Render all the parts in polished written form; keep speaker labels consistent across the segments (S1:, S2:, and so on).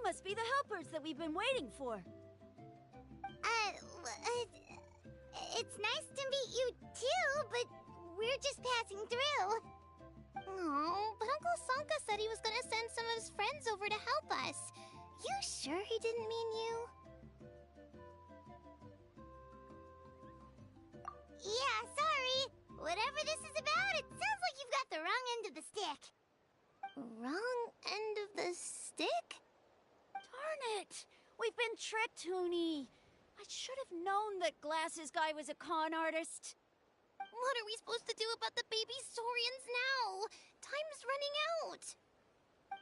S1: must be the helpers that we've been waiting for.
S2: It's nice to meet you too, but we're just passing through. Oh, but Uncle Sanka said he was gonna send some of his friends over to help us. You sure he didn't mean you? Yeah, sorry. Whatever this is about, it sounds like you've got the wrong end of the stick. Wrong end of the stick?
S1: Darn it! We've been tricked, Hoonie. I should have known that Glasses Guy was a con artist.
S2: What are we supposed to do about the baby Saurians now? Time's running out.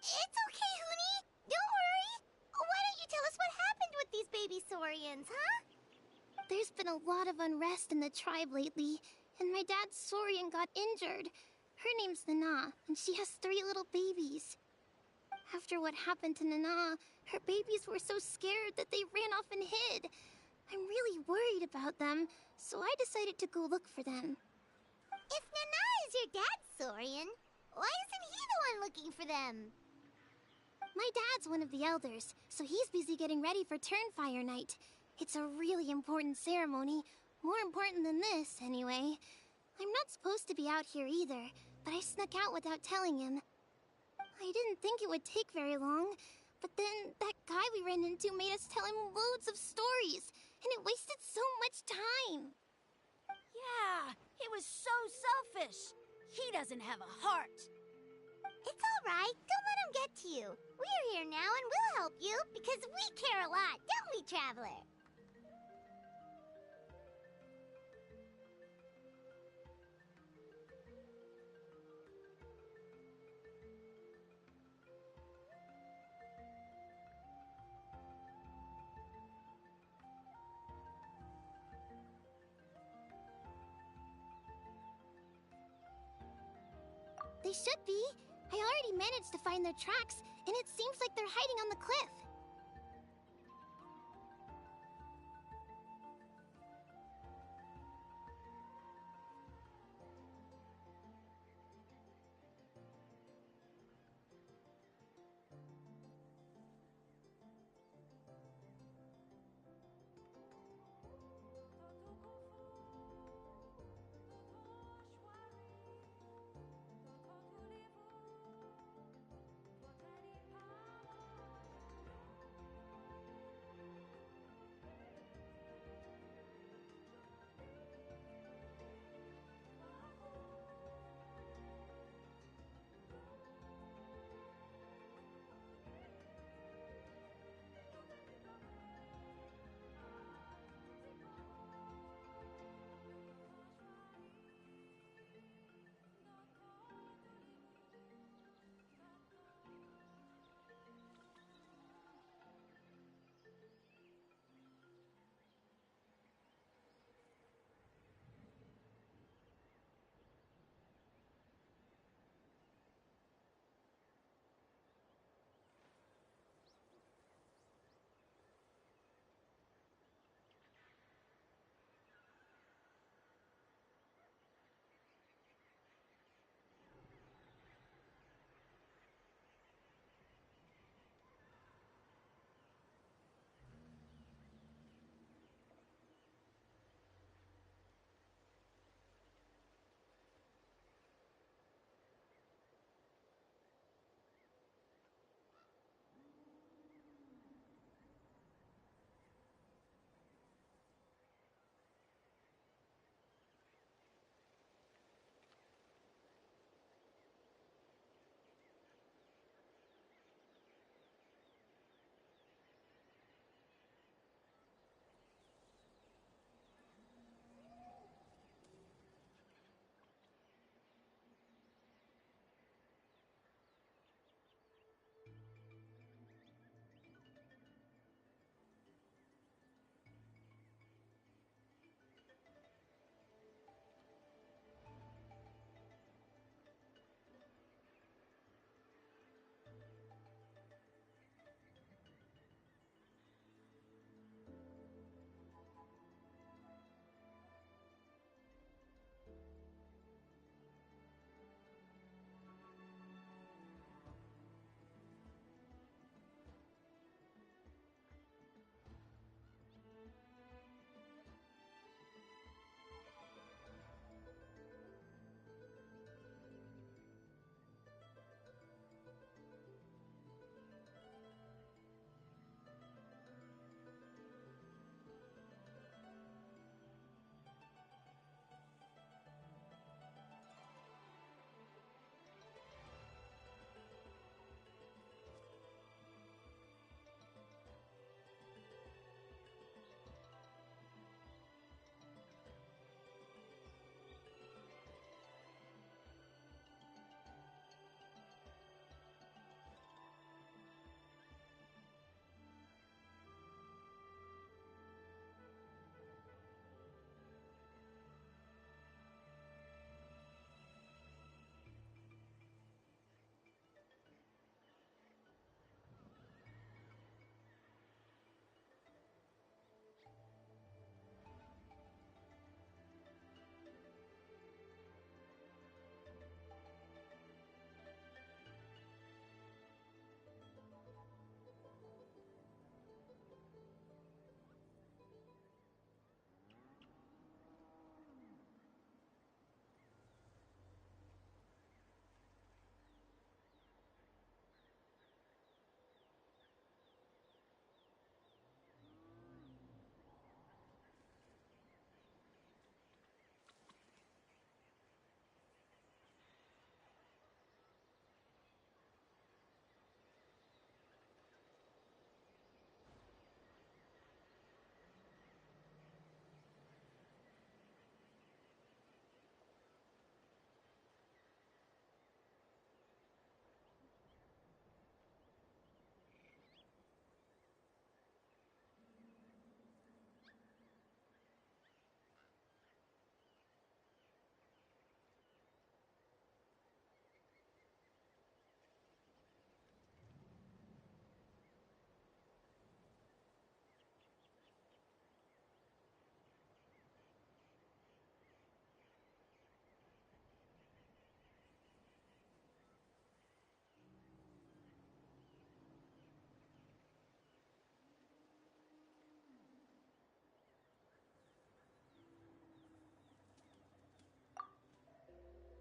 S2: It's okay, Hoonie. Don't worry. Why don't you tell us what happened with these baby Saurians, huh? There's been a lot of unrest in the tribe lately, and my dad's Saurian got injured. Her name's Nana, and she has 3 little babies. After what happened to Nana, her babies were so scared that they ran off and hid. I'm really worried about them, so I decided to go look for them. If Nana is your dad's Saurian, why isn't he the one looking for them? My dad's one of the elders, so he's busy getting ready for Turnfire Night. It's a really important ceremony, more important than this, anyway. I'm not supposed to be out here either, but I snuck out without telling him. I didn't think it would take very long, but then that guy we ran into made us tell him loads of stories, and it wasted so much time.
S1: Yeah, he was so selfish. He doesn't have a heart.
S2: It's all right. Don't let him get to you. We're here now and we'll help you because we care a lot, don't we, Traveler? They should be. I already managed to find their tracks, and it seems like they're hiding on the cliff.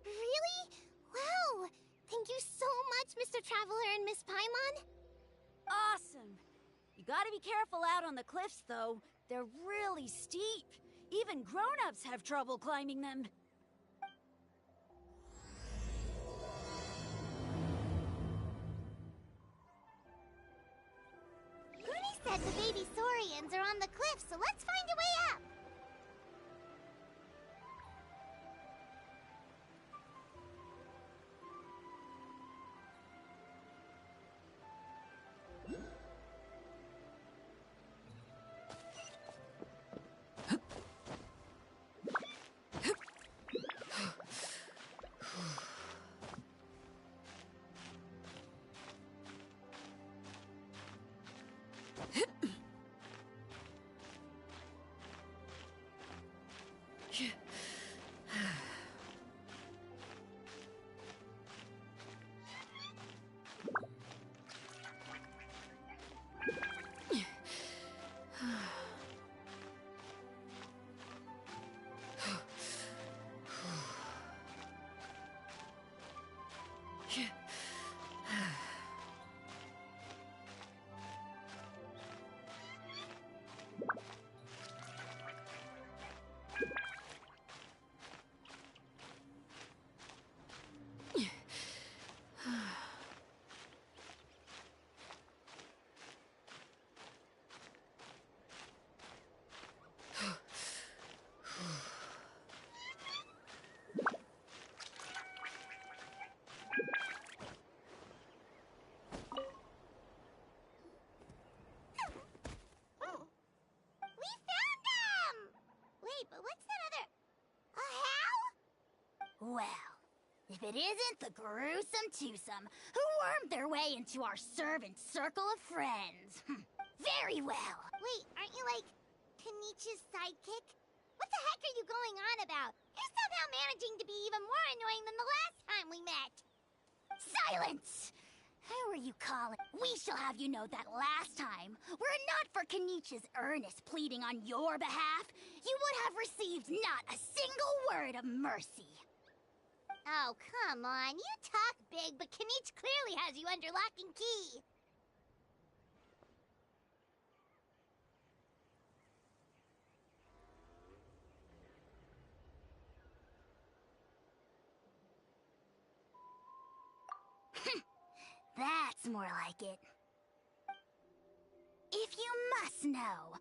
S2: Really? Wow! Thank you so much, Mr. Traveler and Miss Paimon.
S1: Awesome! You gotta be careful out on the cliffs, though. They're really steep. Even grown-ups have trouble climbing them.
S2: Huni said the baby saurians are on the cliff, so let's find a way up. We found them! Wait, but what's that other... A how?
S3: Well, if it isn't the gruesome twosome who wormed their way into our servant circle of friends. Very well.
S2: Wait, aren't you like Kenichi's sidekick? What the heck are you going on about? You're somehow managing to be even more annoying than the last time we met.
S3: Silence! Who are you calling? We shall have you know that last time, were it not for Kenichi's earnest pleading on your behalf, you would have received not a single word of mercy.
S2: Oh, come on. You talk big, but Kenichi clearly has you under lock and key.
S3: That's more like it. If you must know,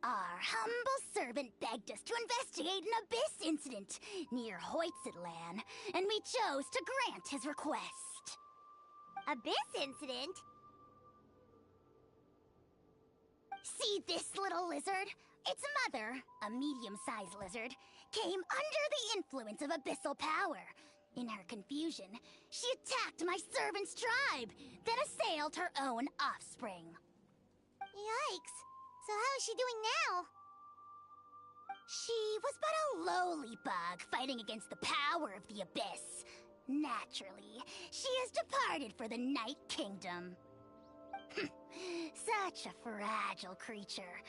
S3: our humble servant begged us to investigate an abyss incident near Hoytzetlan, and we chose to grant his request.
S2: Abyss incident?
S3: See this little lizard? Its mother, a medium-sized lizard, came under the influence of abyssal power. In her confusion, she attacked my servant's tribe, then assailed her own offspring.
S2: Yikes. So how is she doing now?
S3: She was but a lowly bug fighting against the power of the abyss. Naturally, she has departed for the Night Kingdom. Such a fragile creature.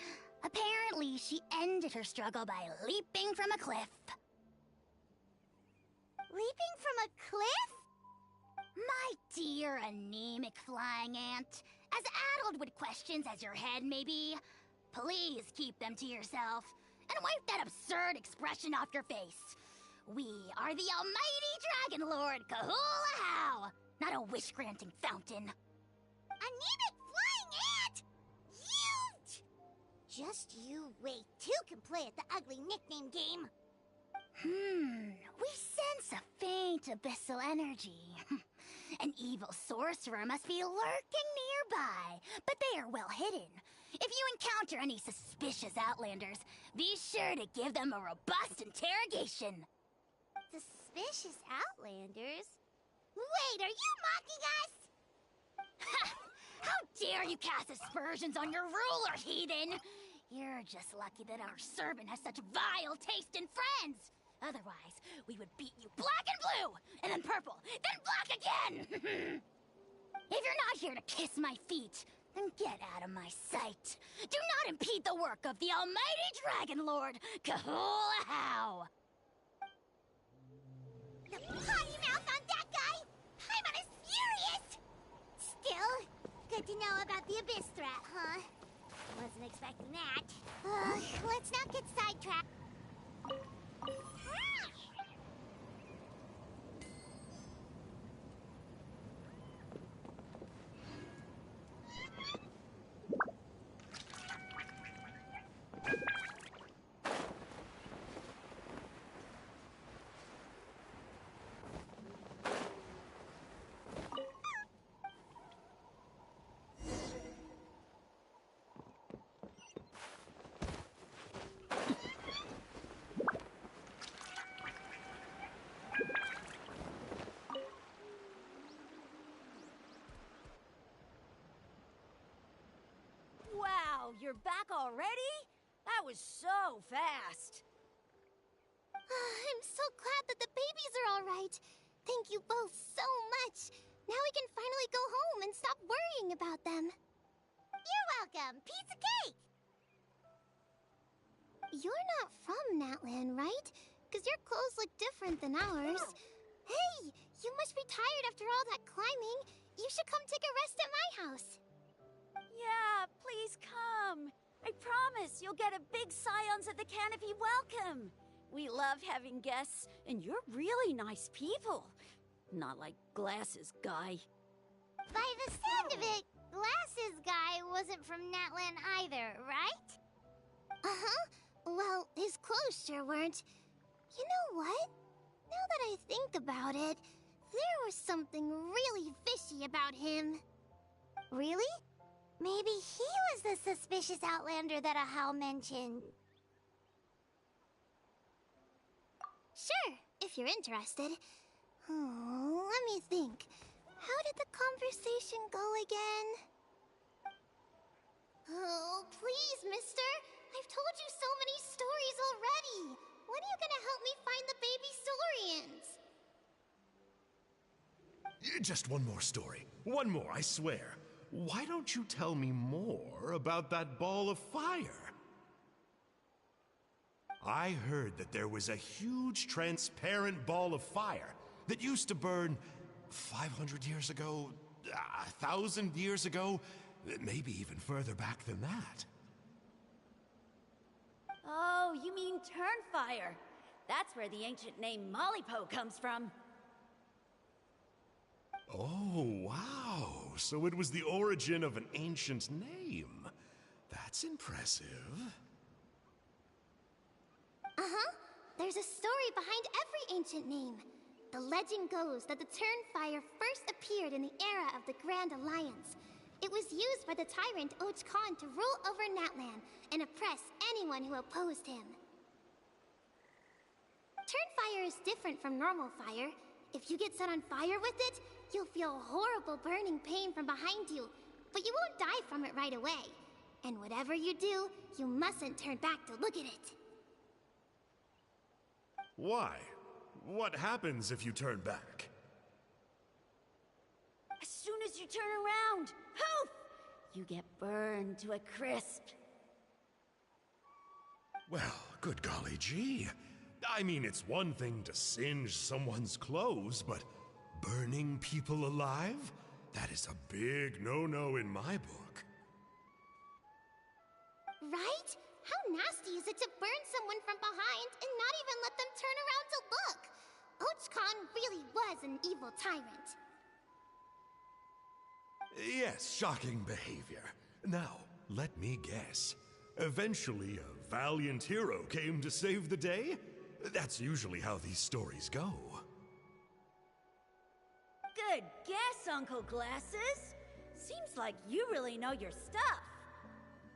S3: Apparently, she ended her struggle by leaping from a cliff.
S2: Leaping from a cliff?
S3: My dear anemic flying ant, as addled with questions as your head may be, please keep them to yourself and wipe that absurd expression off your face. We are the almighty Dragon Lord Kahula How, not a wish-granting fountain.
S2: Anemic flying ant! You! Just you wait. Two can play at the ugly nickname game.
S3: We sense a faint abyssal energy. An evil sorcerer must be lurking nearby, but they are well hidden. If you encounter any suspicious outlanders, be sure to give them a robust interrogation.
S2: Suspicious outlanders? Wait, are you mocking us?
S3: How dare you cast aspersions on your ruler, heathen! You're just lucky that our servant has such vile taste in friends. Otherwise, we would beat you black and blue, and then purple, then black again! If you're not here to kiss my feet, then get out of my sight. Do not impede the work of the almighty Dragon Lord, Kahula How!
S2: the potty mouth on that guy! Paimon is furious! Still, good to know about the Abyss threat, huh? Wasn't expecting that. Let's not get sidetracked.
S1: Wow, you're back already? That was so fast.
S2: I'm so glad that the babies are all right. Thank you both so much. Now we can finally go home and stop worrying about them. You're welcome. Piece of cake! You're not from Natlan, right? Because your clothes look different than ours. Hey, you must be tired after all that climbing. You should come take a rest at my house.
S1: Yeah, please come. I promise you'll get a big Scions of the Canopy welcome. We love having guests, and you're really nice people. Not like Glasses Guy.
S2: By the sound of it, Glasses Guy wasn't from Natlan either, right? Uh-huh. Well, his clothes sure weren't. You know what? Now that I think about it, there was something really fishy about him. Really? Maybe he was the suspicious outlander that Ahau mentioned. Sure, if you're interested. Oh, let me think. How did the conversation go again? Oh, please, mister. I've told you so many stories already. When are you gonna help me find the baby Saurians?
S4: Just one more story. One more, I swear. Why don't you tell me more about that ball of fire? I heard that there was a huge transparent ball of fire that used to burn 500 years ago, 1,000 years ago, maybe even further back than that.
S1: Oh, you mean Turnfire. That's where the ancient name Malipo comes from.
S4: Oh, wow. So it was the origin of an ancient name. That's impressive.
S2: Uh-huh. There's a story behind every ancient name. The legend goes that the Turnfire first appeared in the era of the Grand Alliance. It was used by the tyrant Och Khan to rule over Natlan and oppress anyone who opposed him. Turnfire is different from normal fire. If you get set on fire with it, you'll feel horrible burning pain from behind you, but you won't die from it right away. And whatever you do, you mustn't turn back to look at it.
S4: Why? What happens if you turn back?
S1: As soon as you turn around, poof! You get burned to a crisp.
S4: Well, good golly gee. I mean, it's one thing to singe someone's clothes, but burning people alive? That is a big no-no in my book.
S2: Right? How nasty is it to burn someone from behind and not even let them turn around to look? Och Khan really was an evil tyrant.
S4: Yes, shocking behavior. Now, let me guess. Eventually, a valiant hero came to save the day? That's usually how these stories go.
S1: Good guess, Uncle Glasses. Seems like you really know your stuff.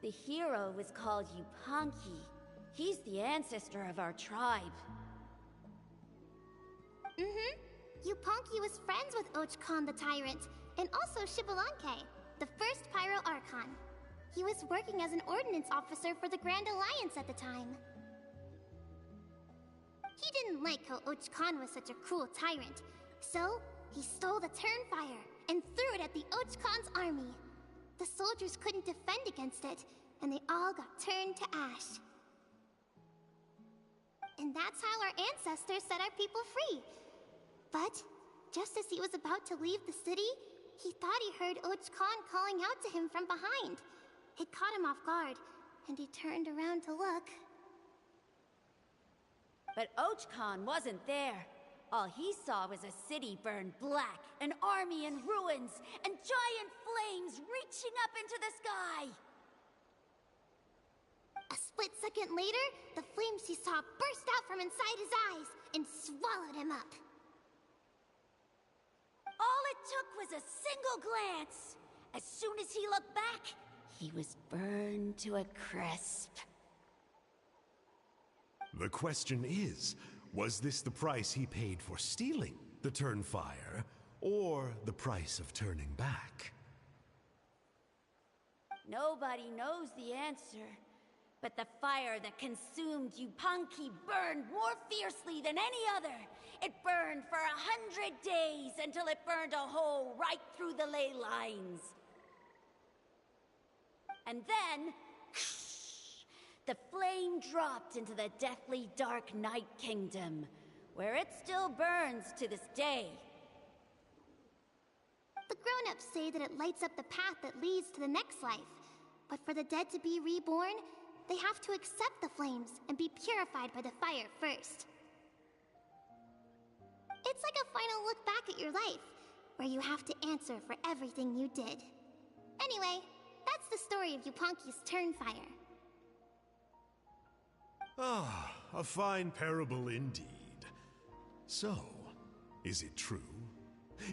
S1: The hero was called Yupanqui. He's the ancestor of our tribe.
S2: Mm-hmm. Yupanqui was friends with Och Khan the Tyrant, and also Xbalanque, the first Pyro Archon. He was working as an ordnance officer for the Grand Alliance at the time. He didn't like how Och Khan was such a cruel tyrant, so he stole the Turnfire and threw it at the Och Khan's army. The soldiers couldn't defend against it, and they all got turned to ash. And that's how our ancestors set our people free. But just as he was about to leave the city, he thought he heard Och Khan calling out to him from behind. It caught him off guard, and he turned around to look.
S1: But Och Khan wasn't there. All he saw was a city burned black, an army in ruins, and giant flames reaching up into the sky.
S2: A split second later, the flames he saw burst out from inside his eyes and swallowed him up.
S1: All it took was a single glance. As soon as he looked back, he was burned to a crisp.
S4: The question is, was this the price he paid for stealing the Turnfire, or the price of turning back?
S1: Nobody knows the answer. But the fire that consumed Yupanqui burned more fiercely than any other. It burned for 100 days until it burned a hole right through the ley lines. And then, the flame dropped into the deathly dark Night Kingdom, where it still burns to this day.
S2: The grown-ups say that it lights up the path that leads to the next life. But for the dead to be reborn, they have to accept the flames and be purified by the fire first. It's like a final look back at your life, where you have to answer for everything you did. Anyway, that's the story of Yupanqui's Turnfire.
S4: Ah, a fine parable indeed. So, is it true?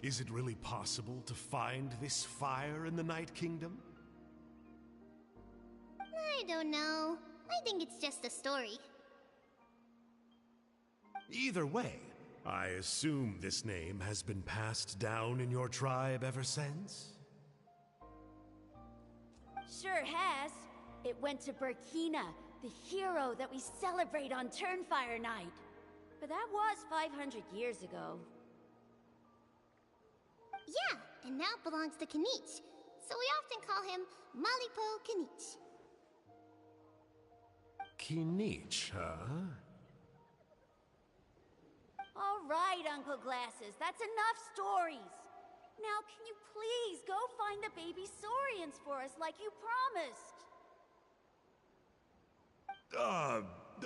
S4: Is it really possible to find this fire in the Night Kingdom?
S2: I don't know. I think it's just a story.
S4: Either way, I assume this name has been passed down in your tribe ever since?
S1: Sure has. It went to Burkina, the hero that we celebrate on Turnfire Night. But that was 500 years ago.
S2: Yeah, and now it belongs to Kinich. So we often call him Malipo Kinich.
S4: Kinich, huh?
S1: All right, Uncle Glasses, that's enough stories. Now, can you please go find the baby Saurians for us like you promised?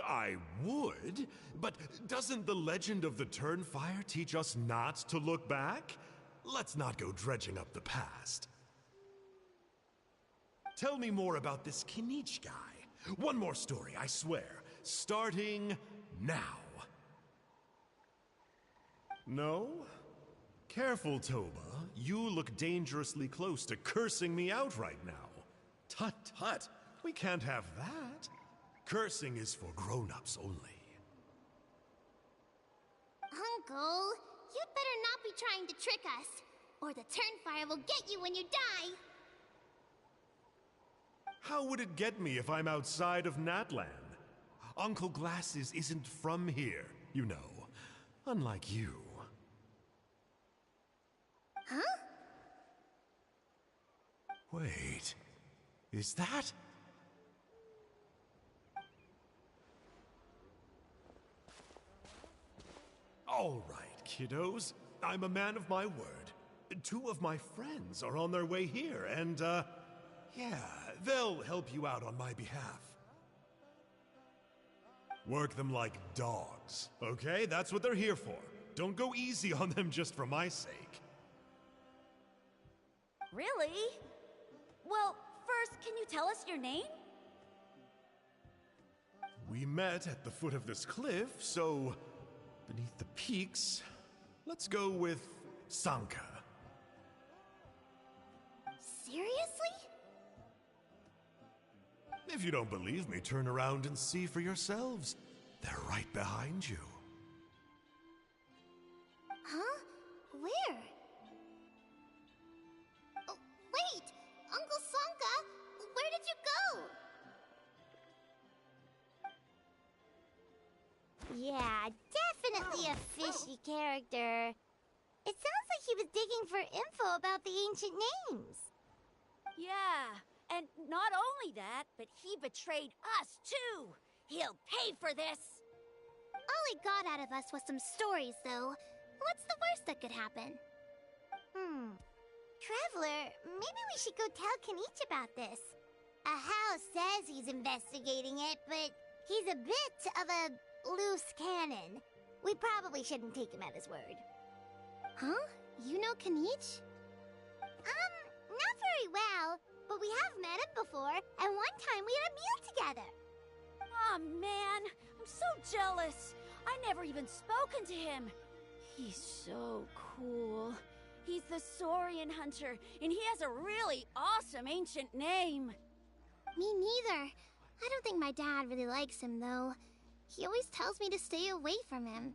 S4: I would, but doesn't the legend of the Turnfire teach us not to look back? Let's not go dredging up the past. Tell me more about this Kinich guy. One more story, I swear. Starting now. No? Careful, Toba. You look dangerously close to cursing me out right now. Tut tut. We can't have that. Cursing is for grown-ups only.
S2: Uncle, you'd better not be trying to trick us, or the Turnfire will get you when you die.
S4: How would it get me if I'm outside of Natlan? Uncle Glasses isn't from here, you know. Unlike you.
S2: Huh?
S4: Wait. Is that? All right, kiddos. I'm a man of my word. 2 of my friends are on their way here, and, yeah, they'll help you out on my behalf. Work them like dogs, okay? That's what they're here for. Don't go easy on them just for my sake.
S1: Really? Well, first, can you tell us your name?
S4: We met at the foot of this cliff, so beneath the peaks, let's go with Sanka.
S2: Seriously?
S4: If you don't believe me, turn around and see for yourselves. They're right behind you.
S2: Huh? Where? Oh, wait! Uncle Sanka! Where did you go? Yeah, definitely a fishy character. It sounds like he was digging for info about the ancient names.
S1: Yeah, and not only that, but he betrayed us too. He'll pay for this.
S2: All he got out of us was some stories, though. What's the worst that could happen? Traveler, maybe we should go tell Kinich about this. Ahau says he's investigating it, but he's a bit of a loose cannon. We probably shouldn't take him at his word. Huh? You know Kinich? Not very well, but we have met him before, and one time we had a meal together.
S1: Aw, man, I'm so jealous. I never even spoken to him. He's so cool. He's the Saurian hunter, and he has a really awesome ancient name.
S2: Me neither. I don't think my dad really likes him, though. He always tells me to stay away from him.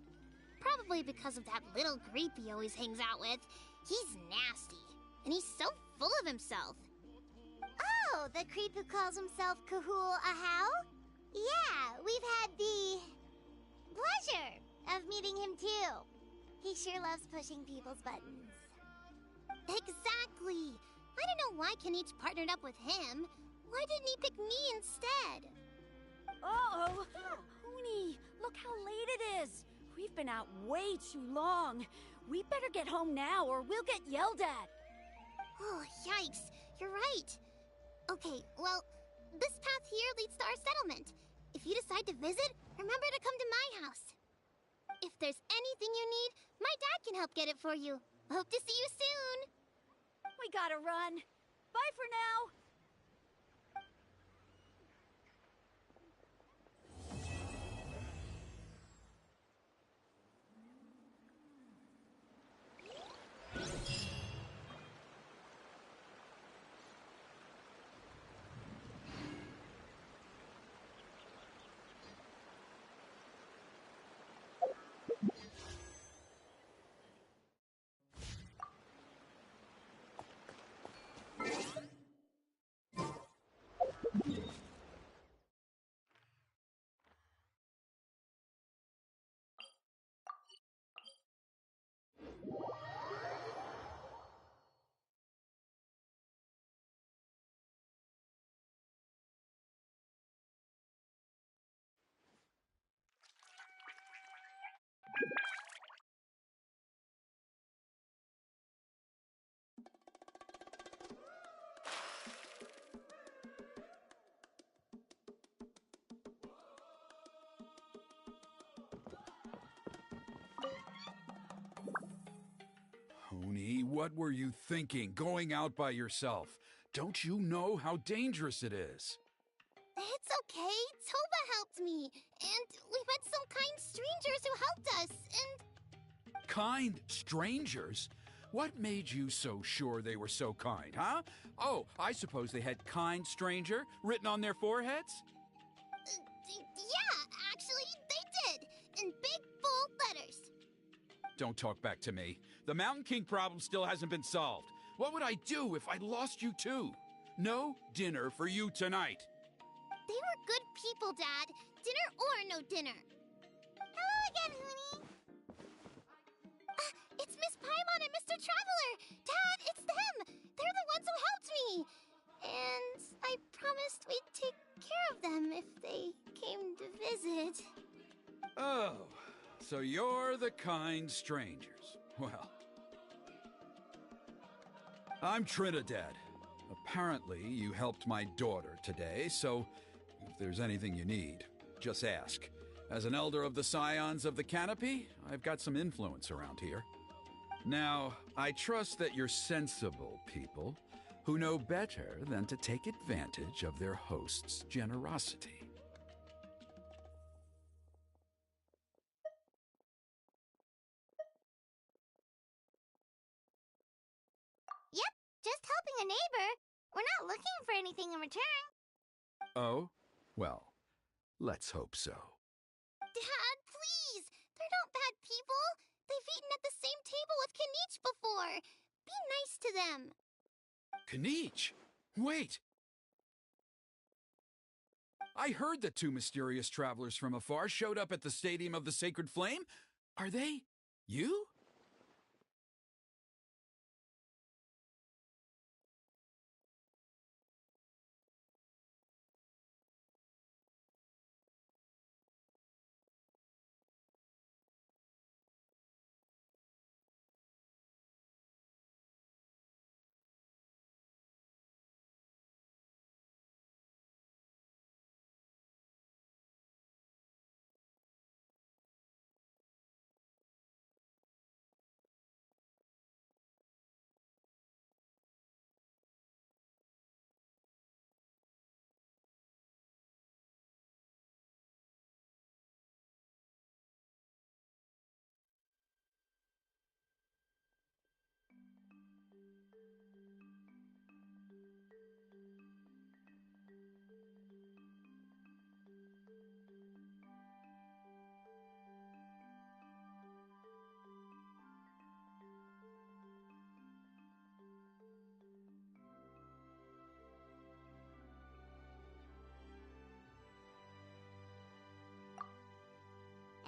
S2: Probably because of that little creep he always hangs out with. He's nasty, and he's so full of himself. Oh, the creep who calls himself Kahul Ahau? Yeah, we've had the pleasure of meeting him too. He sure loves pushing people's buttons. Exactly. I don't know why Kinich partnered up with him. Why didn't he pick me instead?
S1: Uh-oh! Huni, look how late it is. We've been out way too long. We better get home now or we'll get yelled at.
S2: Oh, yikes. You're right. Okay, well, this path here leads to our settlement. If you decide to visit, remember to come to my house. If there's anything you need, my dad can help get it for you. Hope to see you soon.
S1: We gotta run. Bye for now.
S5: Huni, what were you thinking, going out by yourself? Don't you know how dangerous it is?
S2: It's okay. Toba helped me. And we met some kind strangers who helped us. And
S5: Kind strangers? What made you so sure they were so kind, huh? Oh, I suppose they had kind stranger written on their foreheads?
S2: yeah, actually, they did. In big, bold letters.
S5: Don't talk back to me. The Mountain King problem still hasn't been solved. What would I do if I lost you too? No dinner for you tonight.
S2: They were good people, Dad. Dinner or no dinner. Hello again, Huni. It's Miss Paimon and Mr. Traveler. Dad, it's them. They're the ones who helped me. And I promised we'd take care of them if they came to visit.
S5: Oh, so you're the kind strangers. Well, I'm Trinidad. Apparently, you helped my daughter today, so if there's anything you need, just ask. As an elder of the Scions of the Canopy, I've got some influence around here. Now, I trust that you're sensible people who know better than to take advantage of their host's generosity.
S2: Yep, just helping a neighbor. We're not looking for anything in return.
S5: Oh? Well, let's hope so.
S2: Dad, please! They're not bad people! They've eaten at the same table with Kinich before! Be nice to them!
S5: Kinich! Wait! I heard that two mysterious travelers from afar showed up at the Stadium of the Sacred Flame. Are they you?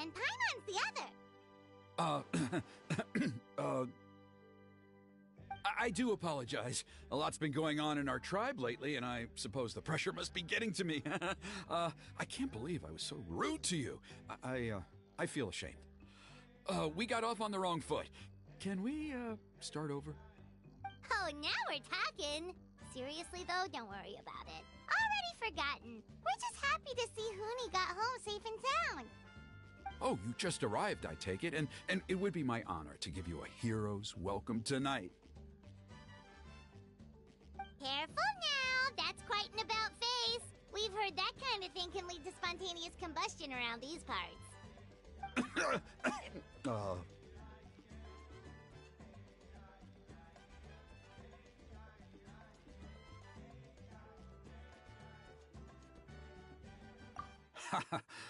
S2: and Paimon's the other.
S5: I do apologize. A lot's been going on in our tribe lately, and I suppose the pressure must be getting to me. I can't believe I was so rude to you. I feel ashamed. We got off on the wrong foot. Can we, start over?
S2: Oh, now we're talking. Seriously, though, don't worry about it. Already forgotten. We're just happy to see Huni got home safe and sound.
S5: Oh, you just arrived, I take it, and it would be my honor to give you a hero's welcome tonight.
S2: Careful now, that's quite an about-face. We've heard that kind of thing can lead to spontaneous combustion around these parts.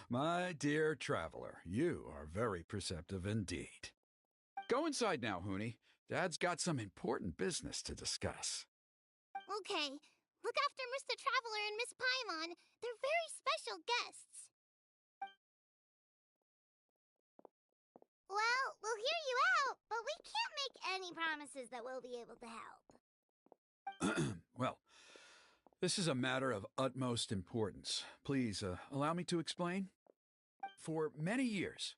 S5: My dear traveler, you are very perceptive indeed. Go inside now, Huni. Dad's got some important business to discuss.
S2: Okay, look after Mr. Traveler and Miss Paimon. They're very special guests. Well, we'll hear you out, but we can't make any promises that we'll be able to help.
S5: Well, this is a matter of utmost importance. Please, allow me to explain. For many years,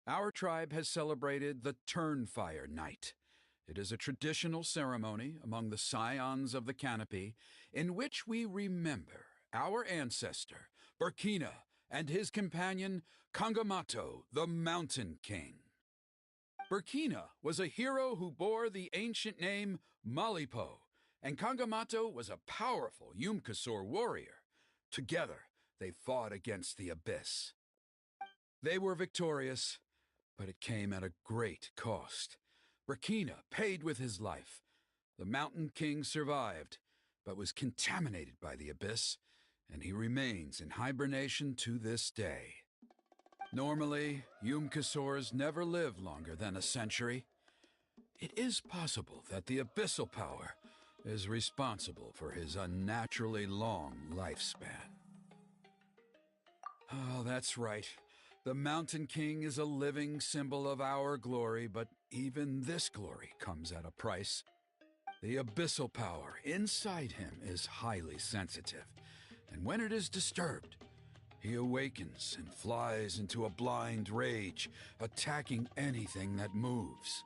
S5: our tribe has celebrated the Turnfire Night. It is a traditional ceremony among the Scions of the Canopy in which we remember our ancestor, Burkina, and his companion, Kangamato, the Mountain King. Burkina was a hero who bore the ancient name Malipo, and Kangamato was a powerful Yumkasor warrior. Together, they fought against the Abyss. They were victorious, but it came at a great cost. Burkina paid with his life. The Mountain King survived, but was contaminated by the Abyss, and he remains in hibernation to this day. Normally, Yumkasors never live longer than a century. It is possible that the Abyssal Power is responsible for his unnaturally long lifespan. Oh, that's right. The Mountain King is a living symbol of our glory, but even this glory comes at a price. The Abyssal Power inside him is highly sensitive, and when it is disturbed, he awakens and flies into a blind rage, attacking anything that moves.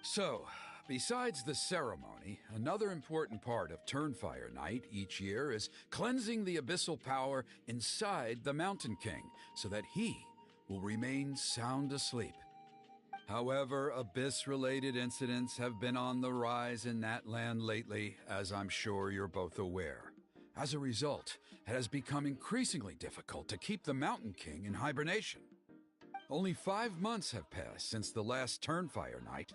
S5: So, besides the ceremony, another important part of Turnfire Night each year is cleansing the Abyssal Power inside the Mountain King so that he will remain sound asleep. However, Abyss-related incidents have been on the rise in that land lately, as I'm sure you're both aware. As a result, it has become increasingly difficult to keep the Mountain King in hibernation. Only 5 months have passed since the last Turnfire Night,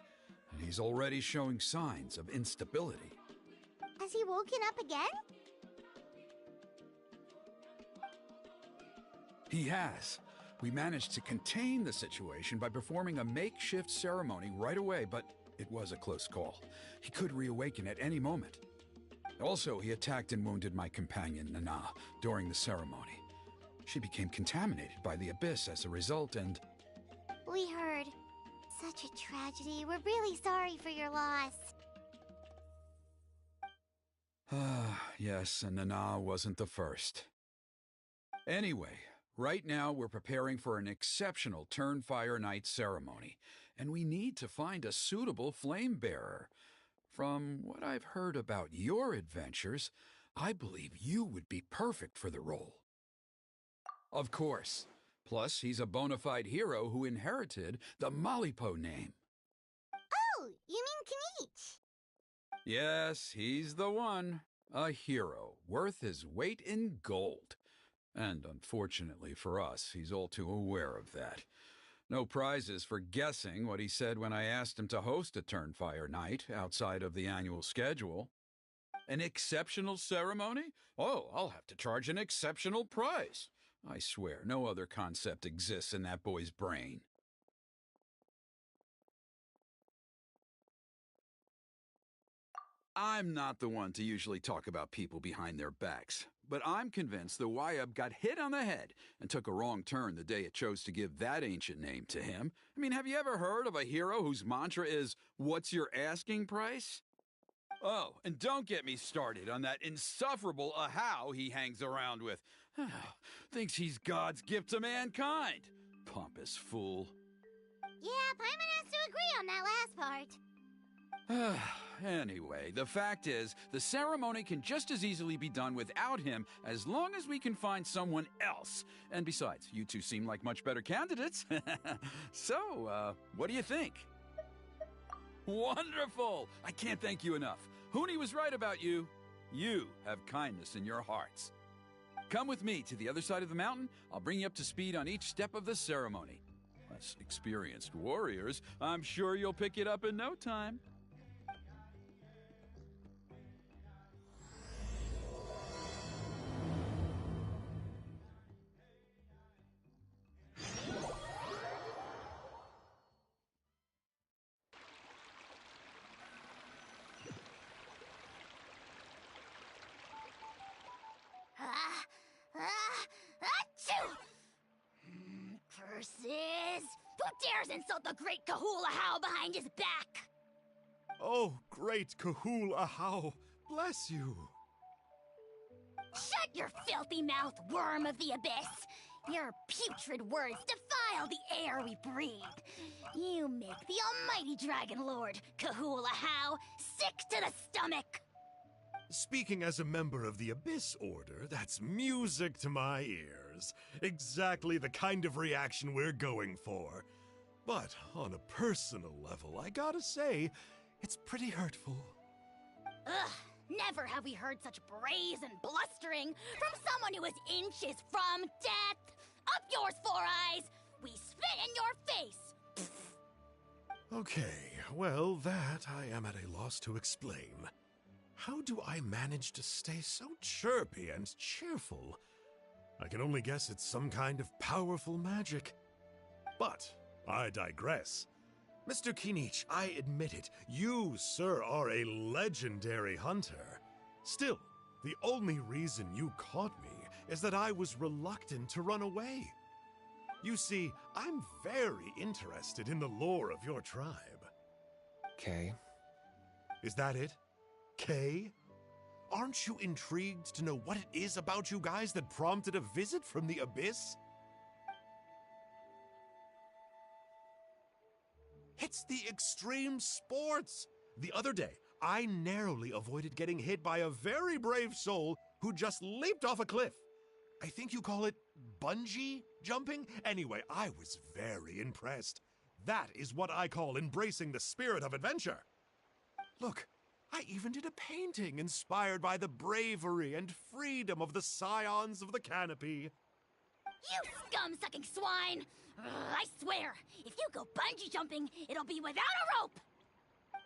S5: and he's already showing signs of instability.
S2: Has he woken up again?
S5: He has. We managed to contain the situation by performing a makeshift ceremony right away, but it was a close call. He could reawaken at any moment. Also, he attacked and wounded my companion, Nana, during the ceremony. She became contaminated by the Abyss as a result, and...
S2: We heard. Such a tragedy. We're really sorry for your loss.
S5: Yes, and Nana wasn't the first. Anyway, right now we're preparing for an exceptional Turnfire Night ceremony, and we need to find a suitable flame bearer. From what I've heard about your adventures, I believe you would be perfect for the role. Of course. Plus, he's a bona fide hero who inherited the Malipo name.
S2: Oh, you mean Kanich?
S5: Yes, he's the one. A hero, worth his weight in gold. And unfortunately for us, he's all too aware of that. No prizes for guessing what he said when I asked him to host a Turnfire Night outside of the annual schedule. An exceptional ceremony? Oh, I'll have to charge an exceptional price. I swear, no other concept exists in that boy's brain. I'm not the one to usually talk about people behind their backs, but I'm convinced the Wyub got hit on the head and took a wrong turn the day it chose to give that ancient name to him. I mean, have you ever heard of a hero whose mantra is, "What's your asking price?" Oh, and don't get me started on that insufferable Ahau he hangs around with. Thinks he's God's gift to mankind. Pompous fool.
S2: Yeah, Paimon has to agree on that last part.
S5: Anyway, the fact is, the ceremony can just as easily be done without him as long as we can find someone else. And besides, you two seem like much better candidates. So, what do you think? Wonderful! I can't thank you enough. Huni was right about you. You have kindness in your hearts. Come with me to the other side of the mountain. I'll bring you up to speed on each step of the ceremony. As experienced warriors, I'm sure you'll pick it up in no time.
S3: Achoo! Curses! Who dares insult the great Kahul Ahau behind his back?
S4: Oh, great Kahul Ahau, bless you.
S3: Shut your filthy mouth, worm of the abyss! Your putrid words defile the air we breathe. You make the almighty Dragon Lord, Kahul Ahau, sick to the stomach!
S4: Speaking as a member of the Abyss Order, that's music to my ears. Exactly the kind of reaction we're going for. But on a personal level, I gotta say, it's pretty hurtful.
S3: Ugh, never have we heard such brazen blustering from someone who is inches from death! Up yours, Four Eyes! We spit in your face!
S4: Okay, well, that I am at a loss to explain. How do I manage to stay so chirpy and cheerful? I can only guess it's some kind of powerful magic. But I digress. Mr. Kinich, I admit it, you, sir, are a legendary hunter. Still, the only reason you caught me is that I was reluctant to run away. You see, I'm very interested in the lore of your tribe.
S6: Kay.
S4: Is that it? Kay? Aren't you intrigued to know what it is about you guys that prompted a visit from the Abyss? It's the extreme sports! The other day, I narrowly avoided getting hit by a very brave soul who just leaped off a cliff. I think you call it bungee jumping? Anyway, I was very impressed. That is what I call embracing the spirit of adventure. Look, I even did a painting inspired by the bravery and freedom of the Scions of the Canopy.
S3: You scum-sucking swine! I swear, if you go bungee jumping, it'll be without a rope!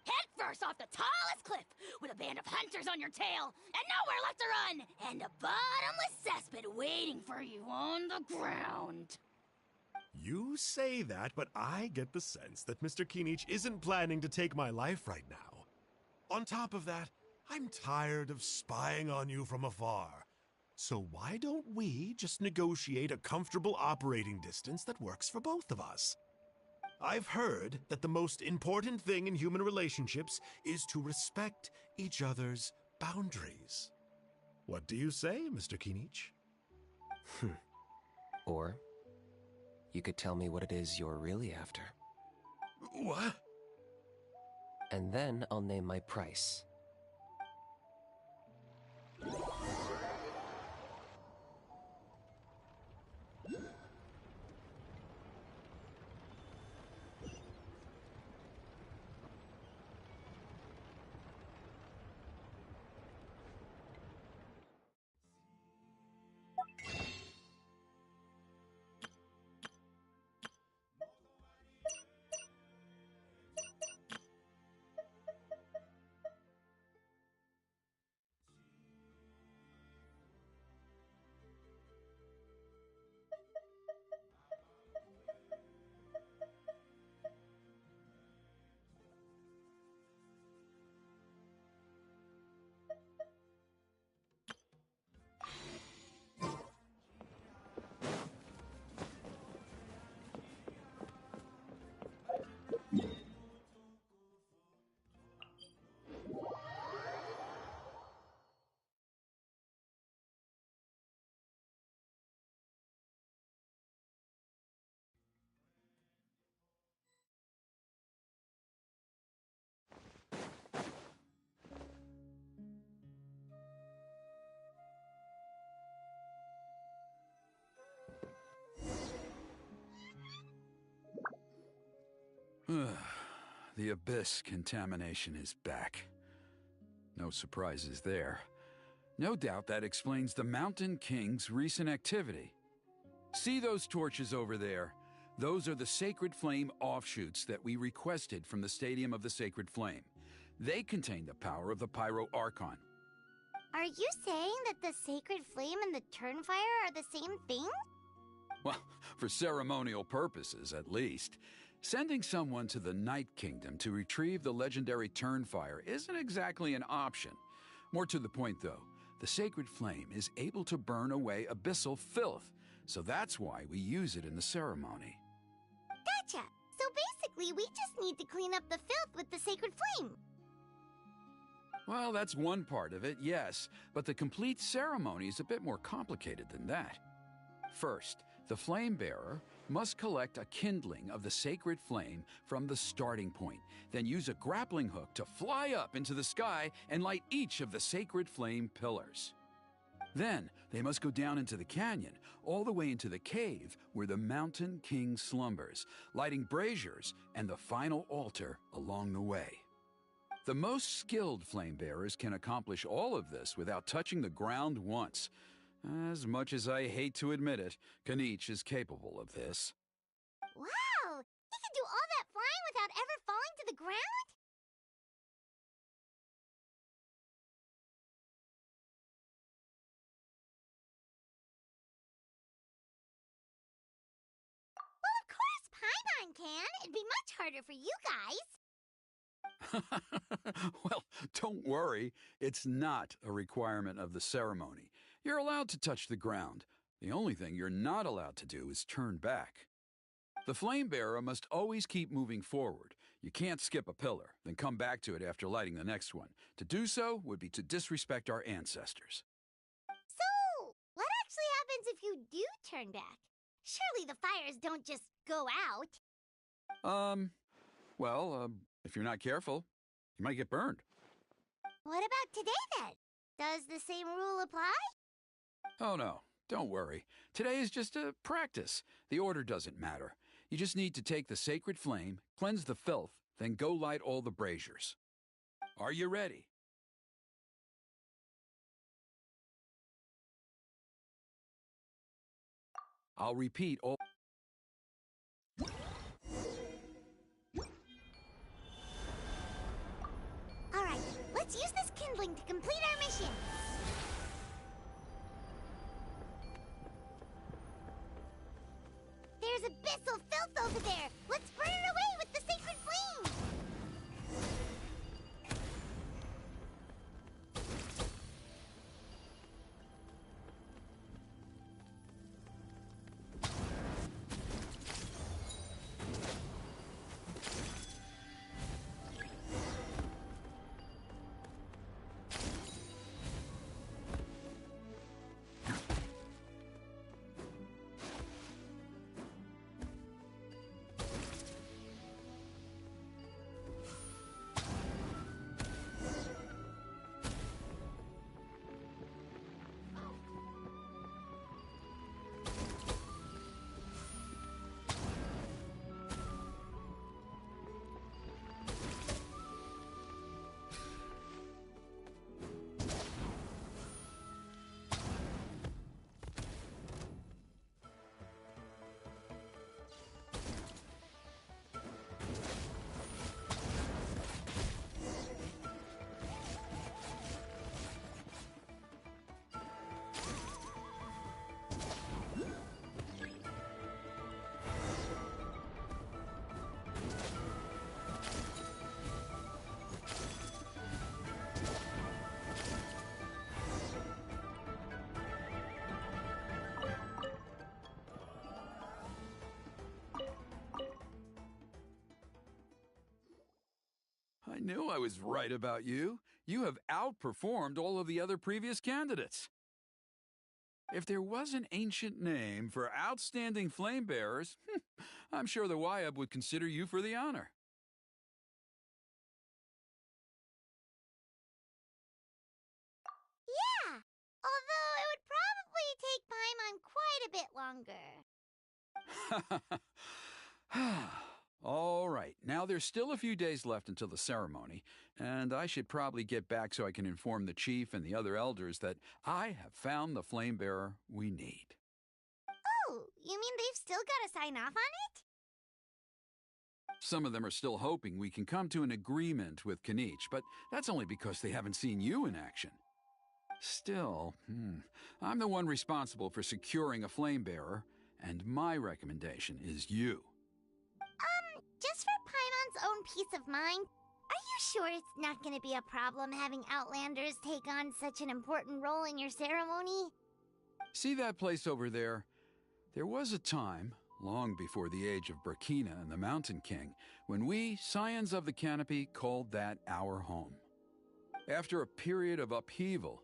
S3: Head first off the tallest cliff, with a band of hunters on your tail, and nowhere left to run, and a bottomless cesspit waiting for you on the ground.
S4: You say that, but I get the sense that Mr. Kinich isn't planning to take my life right now. On top of that, I'm tired of spying on you from afar. So why don't we just negotiate a comfortable operating distance that works for both of us? I've heard that the most important thing in human relationships is to respect each other's boundaries. What do you say, Mr. Kinich?
S6: Or you could tell me what it is you're really after.
S4: What?
S6: And then I'll name my price.
S5: The Abyss contamination is back. No surprises there. No doubt that explains the Mountain King's recent activity. See those torches over there? Those are the Sacred Flame offshoots that we requested from the Stadium of the Sacred Flame. They contain the power of the Pyro Archon.
S2: Are you saying that the Sacred Flame and the Turnfire are the same thing?
S5: Well, for ceremonial purposes, at least. Sending someone to the Night Kingdom to retrieve the legendary Turnfire isn't exactly an option. More to the point, though, the Sacred Flame is able to burn away abyssal filth, so that's why we use it in the ceremony.
S2: Gotcha! So basically, we just need to clean up the filth with the Sacred Flame.
S5: Well, that's one part of it, yes, but the complete ceremony is a bit more complicated than that. First, the flame bearer must collect a kindling of the sacred flame from the starting point, then use a grappling hook to fly up into the sky and light each of the sacred flame pillars. Then, they must go down into the canyon, all the way into the cave where the Mountain King slumbers, lighting braziers and the final altar along the way. The most skilled flame bearers can accomplish all of this without touching the ground once. As much as I hate to admit it, Kaniche is capable of this.
S2: Wow! He can do all that flying without ever falling to the ground? Well, of course Paimon can. It'd be much harder for you guys.
S5: Well, don't worry. It's not a requirement of the ceremony. You're allowed to touch the ground. The only thing you're not allowed to do is turn back. The flame bearer must always keep moving forward. You can't skip a pillar, then come back to it after lighting the next one. To do so would be to disrespect our ancestors.
S2: So, what actually happens if you do turn back? Surely the fires don't just go out.
S5: If you're not careful, you might get burned.
S2: What about today then? Does the same rule apply?
S5: Oh no, don't worry. Today is just a practice. The order doesn't matter. You just need to take the sacred flame, cleanse the filth, then go light all the braziers. Are you ready? I'll repeat all...
S2: Alright, let's use this kindling to complete our mission. There's abyssal filth over there. Let's burn it away with the sacred flame.
S5: I knew I was right about you. You have outperformed all of the other previous candidates. If there was an ancient name for outstanding flame bearers, I'm sure the Wyab would consider you for the honor.
S2: Yeah, although it would probably take Paimon quite a bit longer.
S5: All right, now there's still a few days left until the ceremony, and I should probably get back so I can inform the chief and the other elders that I have found the flame bearer we need.
S2: Oh, you mean they've still got to sign off on it?
S5: Some of them are still hoping we can come to an agreement with Kinich, but that's only because they haven't seen you in action. Still, I'm the one responsible for securing a flame bearer, and my recommendation is you.
S2: Just for Paimon's own peace of mind, are you sure it's not going to be a problem having Outlanders take on such an important role in your ceremony?
S5: See that place over there? There was a time, long before the age of Burkina and the Mountain King, when we, Scions of the Canopy, called that our home. After a period of upheaval,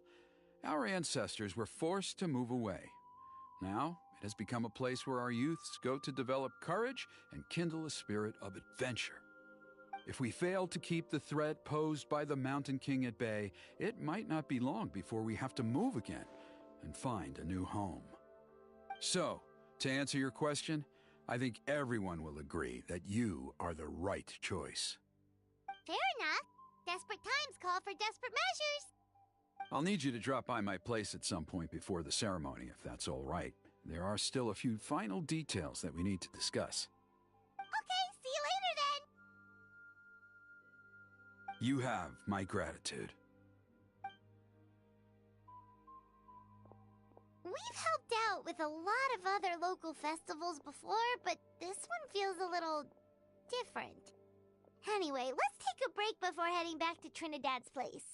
S5: our ancestors were forced to move away. Now, it has become a place where our youths go to develop courage and kindle a spirit of adventure. If we fail to keep the threat posed by the Mountain King at bay, it might not be long before we have to move again and find a new home. So, to answer your question, I think everyone will agree that you are the right choice.
S2: Fair enough. Desperate times call for desperate measures.
S5: I'll need you to drop by my place at some point before the ceremony, if that's all right. There are still a few final details that we need to discuss.
S2: Okay, see you later then.
S5: You have my gratitude.
S2: We've helped out with a lot of other local festivals before, but this one feels a little different. Anyway, let's take a break before heading back to Trinidad's place.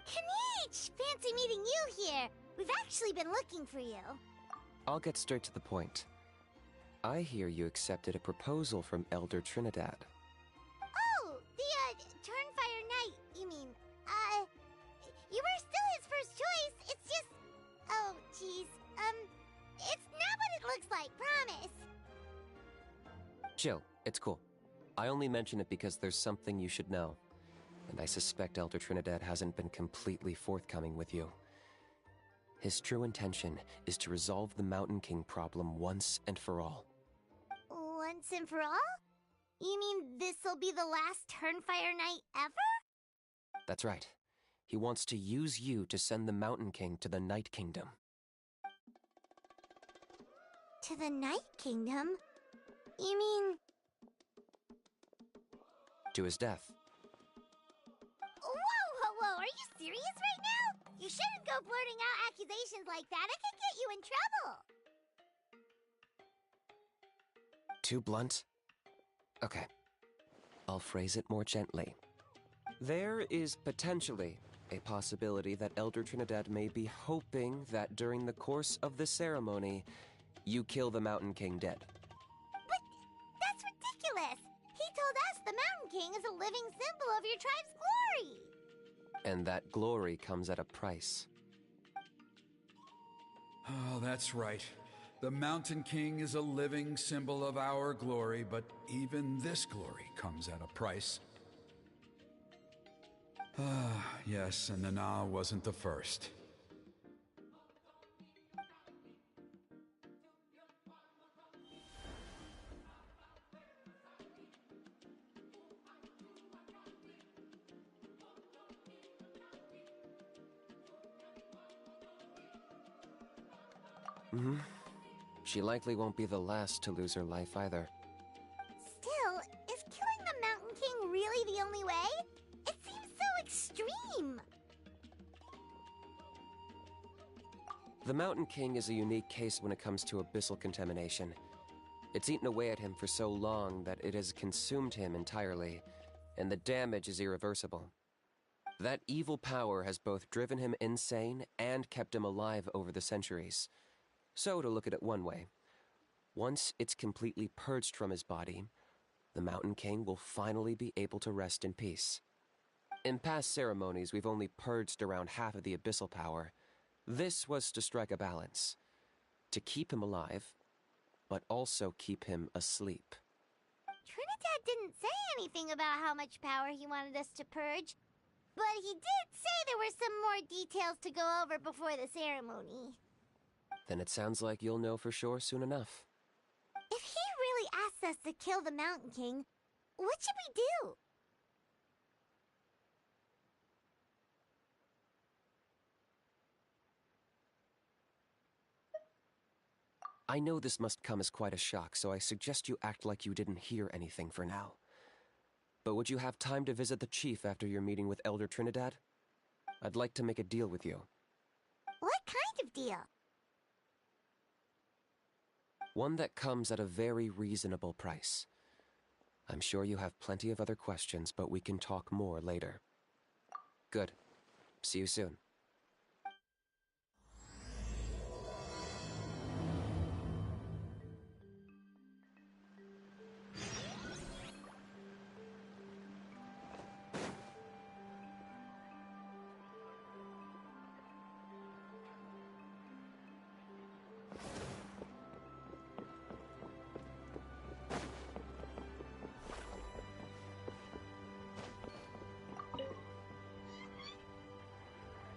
S2: Kinich! Fancy meeting you here. We've actually been looking for you.
S6: I'll get straight to the point. I hear you accepted a proposal from Elder Trinidad.
S2: Oh, the, Turnfire Knight, you mean. You were still his first choice. It's just... Oh, jeez. It's not what it looks like, promise.
S6: Chill, it's cool. I only mention it because there's something you should know. And I suspect Elder Trinidad hasn't been completely forthcoming with you. His true intention is to resolve the Mountain King problem once and for all.
S2: Once and for all? You mean this'll be the last Turnfire Knight ever?
S6: That's right. He wants to use you to send the Mountain King to the Night Kingdom.
S2: To the Night Kingdom? You mean...
S6: To his death.
S2: Whoa, are you serious right now? You shouldn't go blurting out accusations like that. It could get you in trouble.
S6: Too blunt? Okay. I'll phrase it more gently. There is potentially a possibility that Elder Trinidad may be hoping that during the course of the ceremony, you kill the Mountain King dead.
S2: But that's ridiculous. He told us the Mountain King is a living symbol of your tribe's glory.
S6: And that glory comes at a price.
S5: Oh, that's right. The Mountain King is a living symbol of our glory, but even this glory comes at a price. Ah, yes, and Nana wasn't the first.
S6: Mm-hmm. She likely won't be the last to lose her life either.
S2: Still, is killing the Mountain King really the only way? It seems so extreme.
S6: The Mountain King is a unique case when it comes to abyssal contamination. It's eaten away at him for so long that it has consumed him entirely, and the damage is irreversible. That evil power has both driven him insane and kept him alive over the centuries. So, to look at it one way, once it's completely purged from his body, the Mountain King will finally be able to rest in peace. In past ceremonies, we've only purged around half of the abyssal power. This was to strike a balance, to keep him alive, but also keep him asleep.
S2: Trinidad didn't say anything about how much power he wanted us to purge, but he did say there were some more details to go over before the ceremony.
S6: Then it sounds like you'll know for sure soon enough.
S2: If he really asks us to kill the Mountain King, what should we do?
S6: I know this must come as quite a shock, so I suggest you act like you didn't hear anything for now. But would you have time to visit the chief after your meeting with Elder Trinidad? I'd like to make a deal with you.
S2: What kind of deal?
S6: One that comes at a very reasonable price. I'm sure you have plenty of other questions, but we can talk more later. Good. See you soon.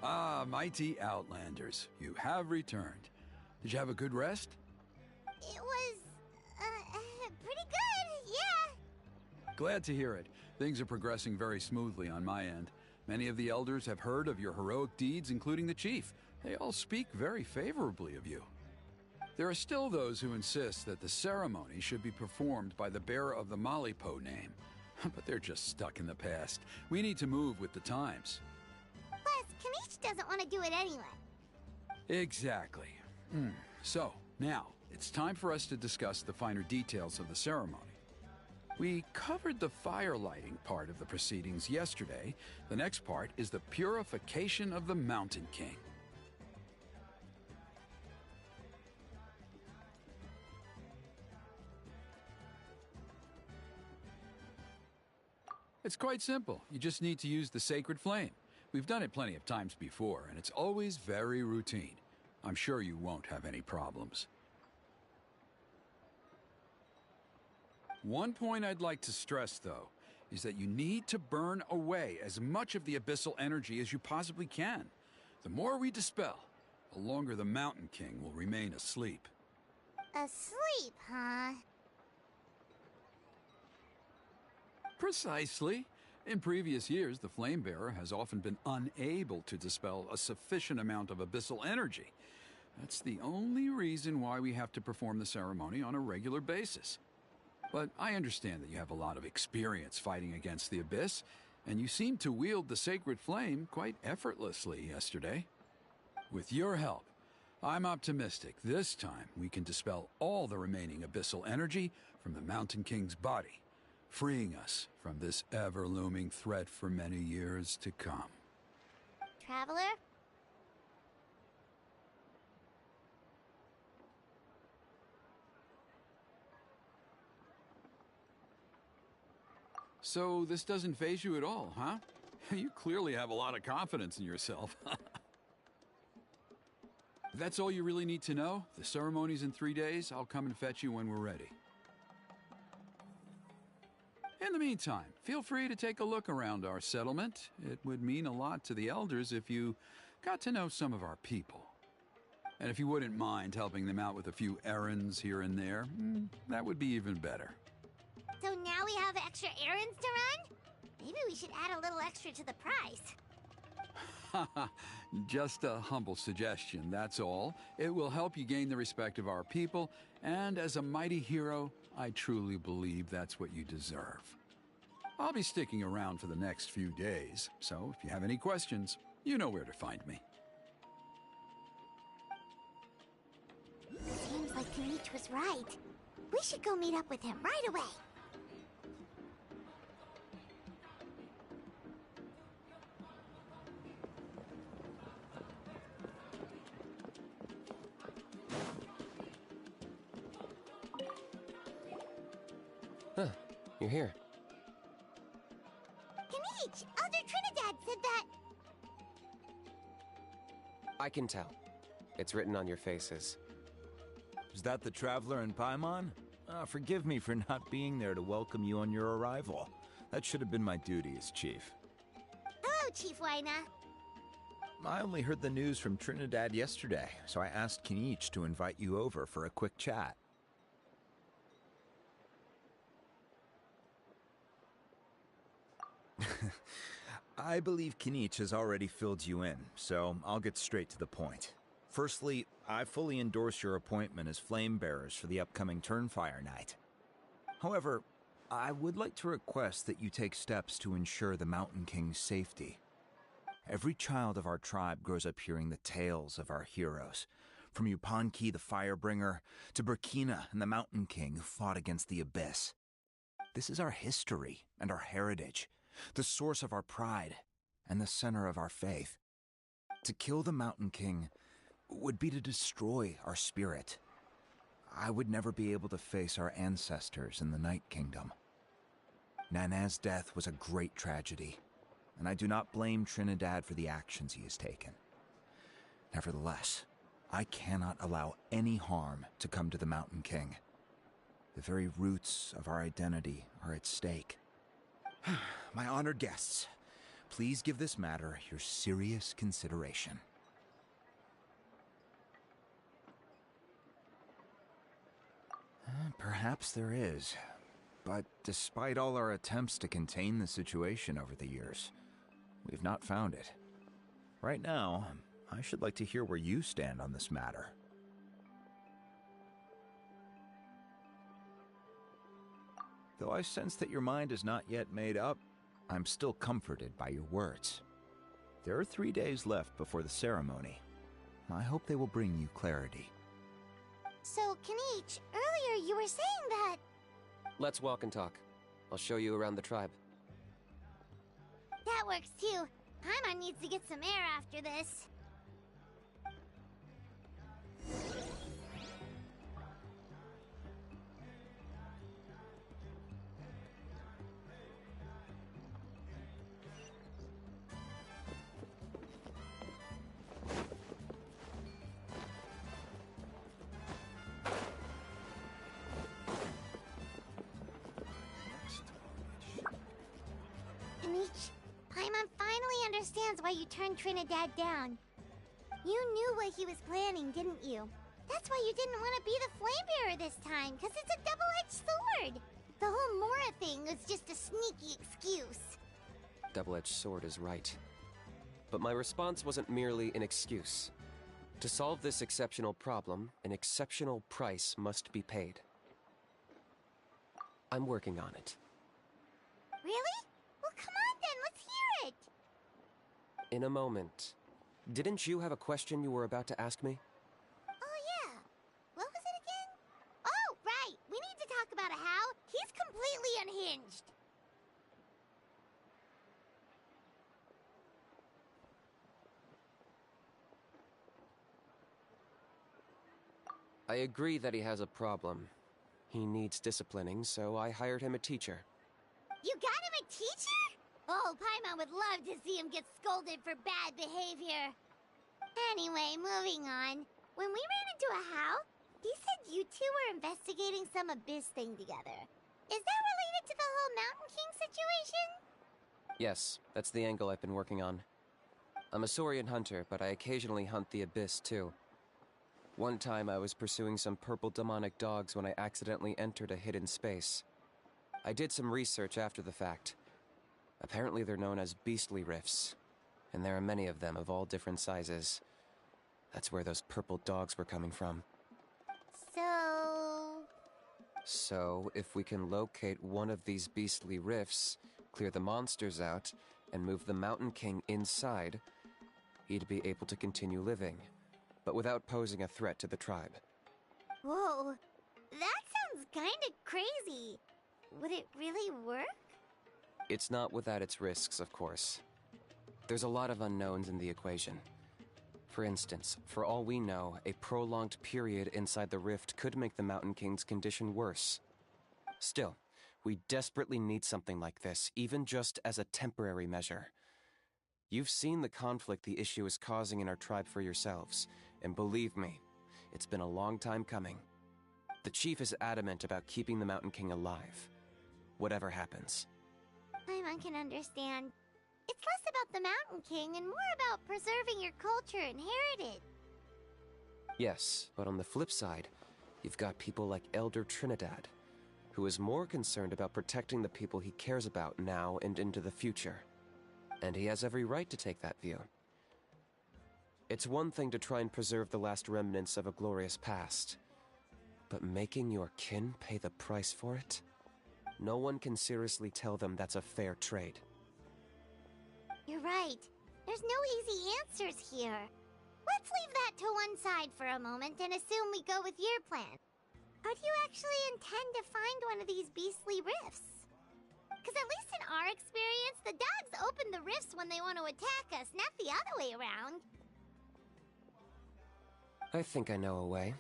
S5: Ah, mighty Outlanders, you have returned. Did you have a good rest?
S2: It was, pretty good, yeah.
S5: Glad to hear it. Things are progressing very smoothly on my end. Many of the elders have heard of your heroic deeds, including the chief. They all speak very favorably of you. There are still those who insist that the ceremony should be performed by the bearer of the Malipo name. But they're just stuck in the past. We need to move with the times.
S2: Plus, Kanish doesn't want to do it anyway.
S5: Exactly. So, now, it's time for us to discuss the finer details of the ceremony. We covered the fire lighting part of the proceedings yesterday. The next part is the purification of the Mountain King. It's quite simple. You just need to use the sacred flame. We've done it plenty of times before, and it's always very routine. I'm sure you won't have any problems. One point I'd like to stress, though, is that you need to burn away as much of the abyssal energy as you possibly can. The more we dispel, the longer the Mountain King will remain asleep.
S2: Asleep, huh?
S5: Precisely. In previous years, the Flamebearer has often been unable to dispel a sufficient amount of abyssal energy. That's the only reason why we have to perform the ceremony on a regular basis. But I understand that you have a lot of experience fighting against the Abyss, and you seemed to wield the sacred flame quite effortlessly yesterday. With your help, I'm optimistic this time we can dispel all the remaining abyssal energy from the Mountain King's body, freeing us from this ever-looming threat for many years to come.
S2: Traveler?
S5: So this doesn't faze you at all, huh? You clearly have a lot of confidence in yourself. If that's all you really need to know, the ceremony's in 3 days. I'll come and fetch you when we're ready. In the meantime, feel free to take a look around our settlement. It would mean a lot to the elders if you got to know some of our people. And if you wouldn't mind helping them out with a few errands here and there, that would be even better.
S2: So now we have extra errands to run? Maybe we should add a little extra to the price.
S5: Just a humble suggestion, that's all. It will help you gain the respect of our people, and as a mighty hero, I truly believe that's what you deserve. I'll be sticking around for the next few days, so if you have any questions, you know where to find me.
S2: Seems like Kenichi was right. We should go meet up with him right away.
S6: Huh, you're here.
S2: Kenichi, Elder Trinidad said that...
S6: I can tell. It's written on your faces.
S7: Is that the Traveler in Paimon? Forgive me for not being there to welcome you on your arrival. That should have been my duty as chief.
S2: Hello, Chief Waina.
S7: I only heard the news from Trinidad yesterday, so I asked Kenichi to invite you over for a quick chat. I believe Kenichi has already filled you in, so I'll get straight to the point. Firstly, I fully endorse your appointment as flame bearers for the upcoming Turnfire Night. However, I would like to request that you take steps to ensure the Mountain King's safety. Every child of our tribe grows up hearing the tales of our heroes, from Yupanqui the Firebringer to Burkina and the Mountain King who fought against the Abyss. This is our history and our heritage, the source of our pride and the center of our faith. To kill the Mountain King would be to destroy our spirit. I would never be able to face our ancestors in the Night Kingdom. Nana's death was a great tragedy, and I do not blame Trinidad for the actions he has taken. Nevertheless, I cannot allow any harm to come to the Mountain King. The very roots of our identity are at stake. My honored guests, please give this matter your serious consideration. Perhaps there is, but despite all our attempts to contain the situation over the years, we've not found it. Right now, I should like to hear where you stand on this matter. Though I sense that your mind is not yet made up, I'm still comforted by your words. There are 3 days left before the ceremony. I hope they will bring you clarity.
S2: So, Kenichi, earlier you were saying that...
S6: Let's walk and talk. I'll show you around the tribe.
S2: That works too. Paimon needs to get some air after this. Kenichi, Paimon finally understands why you turned Trinidad down. You knew what he was planning, didn't you? That's why you didn't want to be the flame bearer this time, because it's a double-edged sword. The whole Mora thing was just a sneaky excuse.
S6: Double-edged sword is right. But my response wasn't merely an excuse. To solve this exceptional problem, an exceptional price must be paid. I'm working on it.
S2: Really? Well, come on then, let's hear it!
S6: In a moment. Didn't you have a question you were about to ask me?
S2: Oh yeah. What was it again? Oh, right! We need to talk about how he's completely unhinged.
S6: I agree that he has a problem. He needs disciplining, so I hired him a teacher.
S2: You got him a teacher? Oh, Paimon would love to see him get scolded for bad behavior. Anyway, moving on. When we ran into a How, he said you two were investigating some Abyss thing together. Is that related to the whole Mountain King situation?
S6: Yes, that's the angle I've been working on. I'm a Saurian hunter, but I occasionally hunt the Abyss too. One time I was pursuing some purple demonic dogs when I accidentally entered a hidden space. I did some research after the fact. Apparently they're known as beastly rifts. And there are many of them of all different sizes. That's where those purple dogs were coming from.
S2: So,
S6: If we can locate one of these beastly rifts, clear the monsters out, and move the Mountain King inside, he'd be able to continue living, but without posing a threat to the tribe.
S2: whoa, that sounds kinda crazy. Would it really work?
S6: It's not without its risks, of course. There's a lot of unknowns in the equation. For instance, for all we know, a prolonged period inside the rift could make the Mountain King's condition worse. Still, we desperately need something like this, even just as a temporary measure. You've seen the conflict the issue is causing in our tribe for yourselves, and believe me, it's been a long time coming. The chief is adamant about keeping the Mountain King alive, whatever happens.
S2: Paimon can understand. It's less about the Mountain King and more about preserving your culture and heritage.
S6: Yes, but on the flip side, you've got people like Elder Trinidad, who is more concerned about protecting the people he cares about now and into the future. And he has every right to take that view. It's one thing to try and preserve the last remnants of a glorious past, but making your kin pay the price for it? No one can seriously tell them that's a fair trade.
S2: You're right. There's no easy answers here. Let's leave that to one side for a moment and assume we go with your plan. How do you actually intend to find one of these beastly rifts? Because at least in our experience, the dogs open the rifts when they want to attack us, not the other way around.
S6: I think I know a way.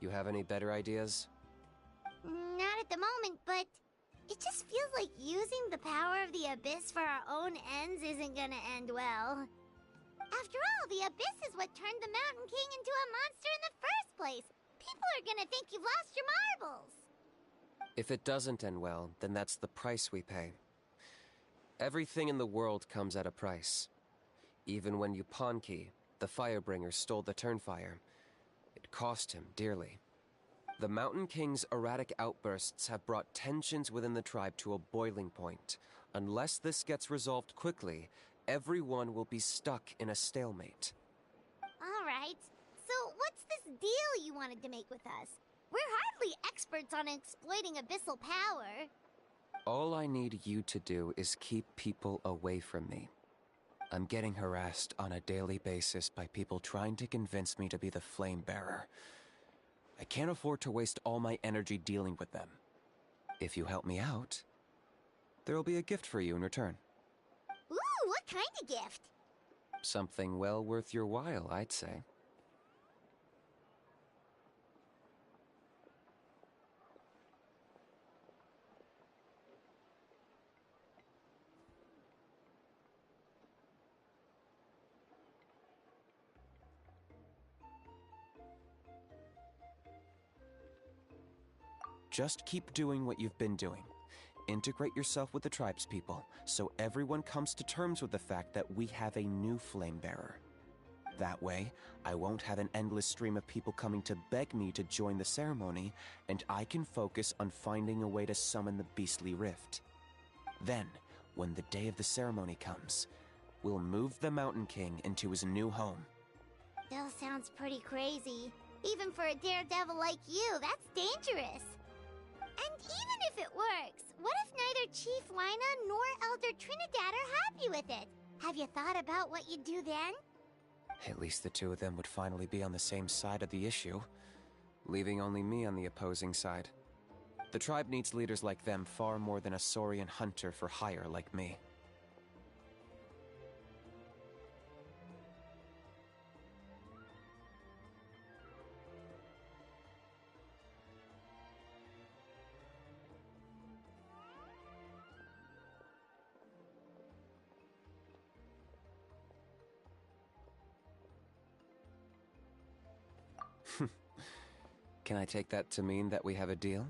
S6: You have any better ideas?
S2: Not at the moment, but it just feels like using the power of the Abyss for our own ends isn't gonna end well. After all, the Abyss is what turned the Mountain King into a monster in the first place. People are gonna think you've lost your marbles.
S6: If it doesn't end well, then that's the price we pay. Everything in the world comes at a price. Even when Yupanqui, the Firebringer, stole the Turnfire, it cost him dearly. The Mountain King's erratic outbursts have brought tensions within the tribe to a boiling point. Unless this gets resolved quickly, everyone will be stuck in a stalemate.
S2: Alright, so what's this deal you wanted to make with us? We're hardly experts on exploiting abyssal power.
S6: All I need you to do is keep people away from me. I'm getting harassed on a daily basis by people trying to convince me to be the Flame Bearer. I can't afford to waste all my energy dealing with them. If you help me out, there'll be a gift for you in return.
S2: Ooh, what kind of gift?
S6: Something well worth your while, I'd say. Just keep doing what you've been doing. Integrate yourself with the tribespeople, so everyone comes to terms with the fact that we have a new Flame Bearer. That way, I won't have an endless stream of people coming to beg me to join the ceremony, and I can focus on finding a way to summon the beastly rift. Then, when the day of the ceremony comes, we'll move the Mountain King into his new home.
S2: Still sounds pretty crazy. Even for a daredevil like you, that's dangerous. And even if it works, what if neither Chief Wyna nor Elder Trinidad are happy with it? Have you thought about what you'd do then?
S6: At least the two of them would finally be on the same side of the issue, leaving only me on the opposing side. The tribe needs leaders like them far more than a Saurian hunter for hire like me. Can I take that to mean that we have a deal?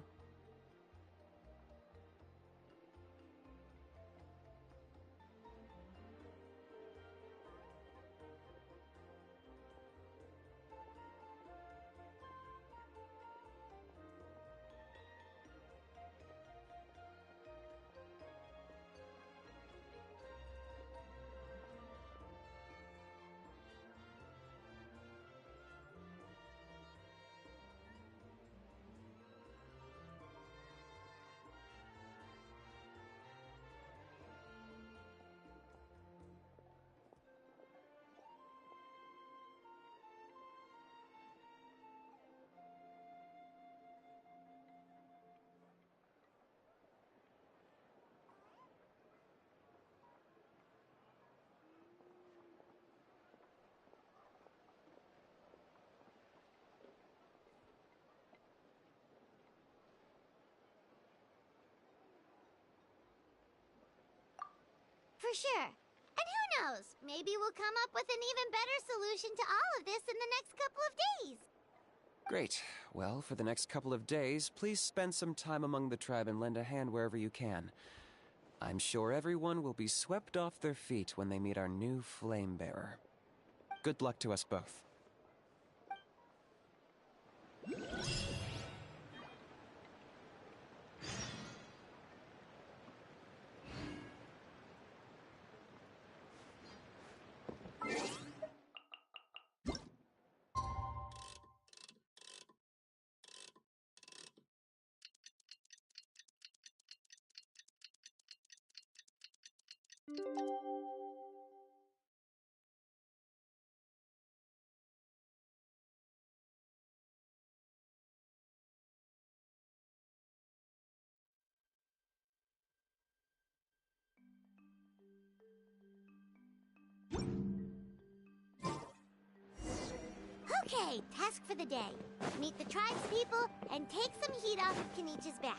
S2: for sure. And who knows, maybe we'll come up with an even better solution to all of this in the next couple of days.
S6: Great. Well, for the next couple of days, please spend some time among the tribe and lend a hand wherever you can. I'm sure everyone will be swept off their feet when they meet our new flame bearer. Good luck to us both.
S2: Okay, task for the day. Meet the tribespeople and take some heat off of Kenichi's back.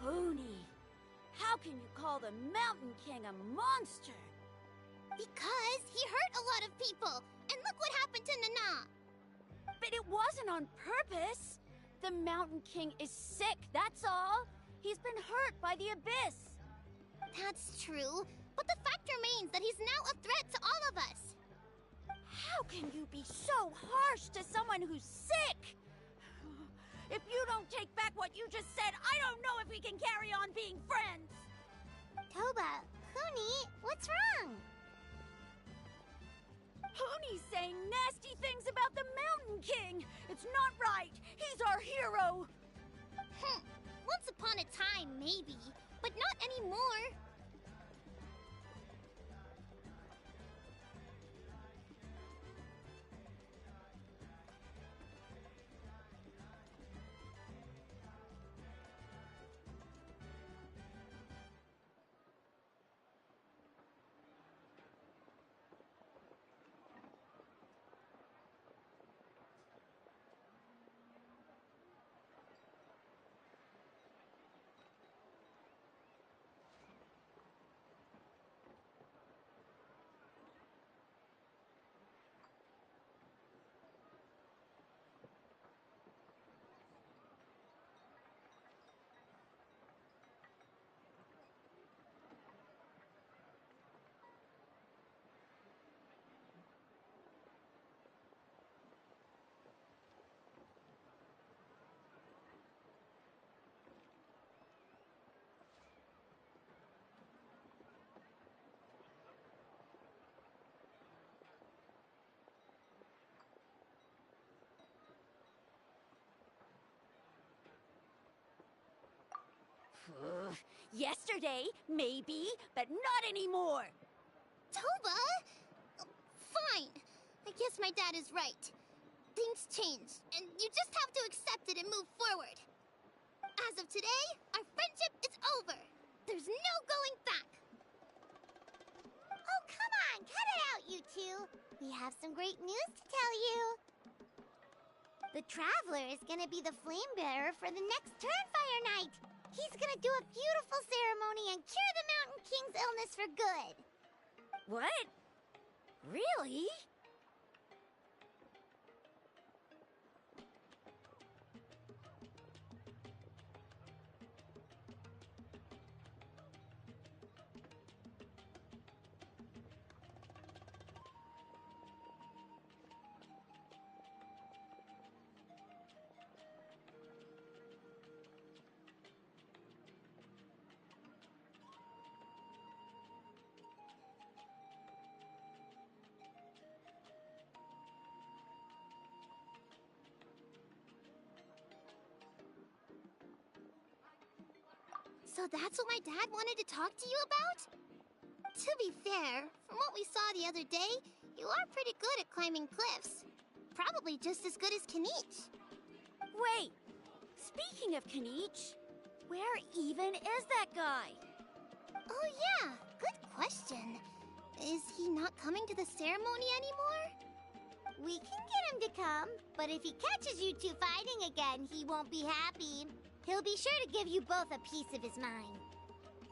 S1: Huni, how can you call the Mountain King a monster?
S2: Because he hurt a lot of people, and look what happened to Nana.
S1: But it wasn't on purpose. The Mountain King is sick, that's all. He's been hurt by the Abyss.
S2: That's true, but the fact remains that he's now a threat to all of us.
S1: How can you be so harsh to someone who's sick? If you don't take back what you just said, I don't know if we can carry on being friends.
S2: Toba, Huni, what's wrong?
S1: Huni's saying nasty things about the Mountain King. It's not right. He's our hero.
S2: Once upon a time, maybe, but not anymore.
S1: Yesterday, maybe, but not anymore.
S2: Toba? Fine. I guess my dad is right. Things change, and you just have to accept it and move forward. As of today, our friendship is over. There's no going back. Oh, come on, cut it out, you two. We have some great news to tell you. The Traveler is gonna be the flame bearer for the next Turnfire night. He's gonna do a beautiful ceremony and cure the Mountain King's illness for good.
S1: What? Really?
S2: So that's what my dad wanted to talk to you about? To be fair, from what we saw the other day, you are pretty good at climbing cliffs. Probably just as good as Kinich.
S1: Wait, speaking of Kinich, where even is that guy?
S2: Oh yeah, good question. Is he not coming to the ceremony anymore? We can get him to come, but if he catches you two fighting again, he won't be happy. He'll be sure to give you both a piece of his mind.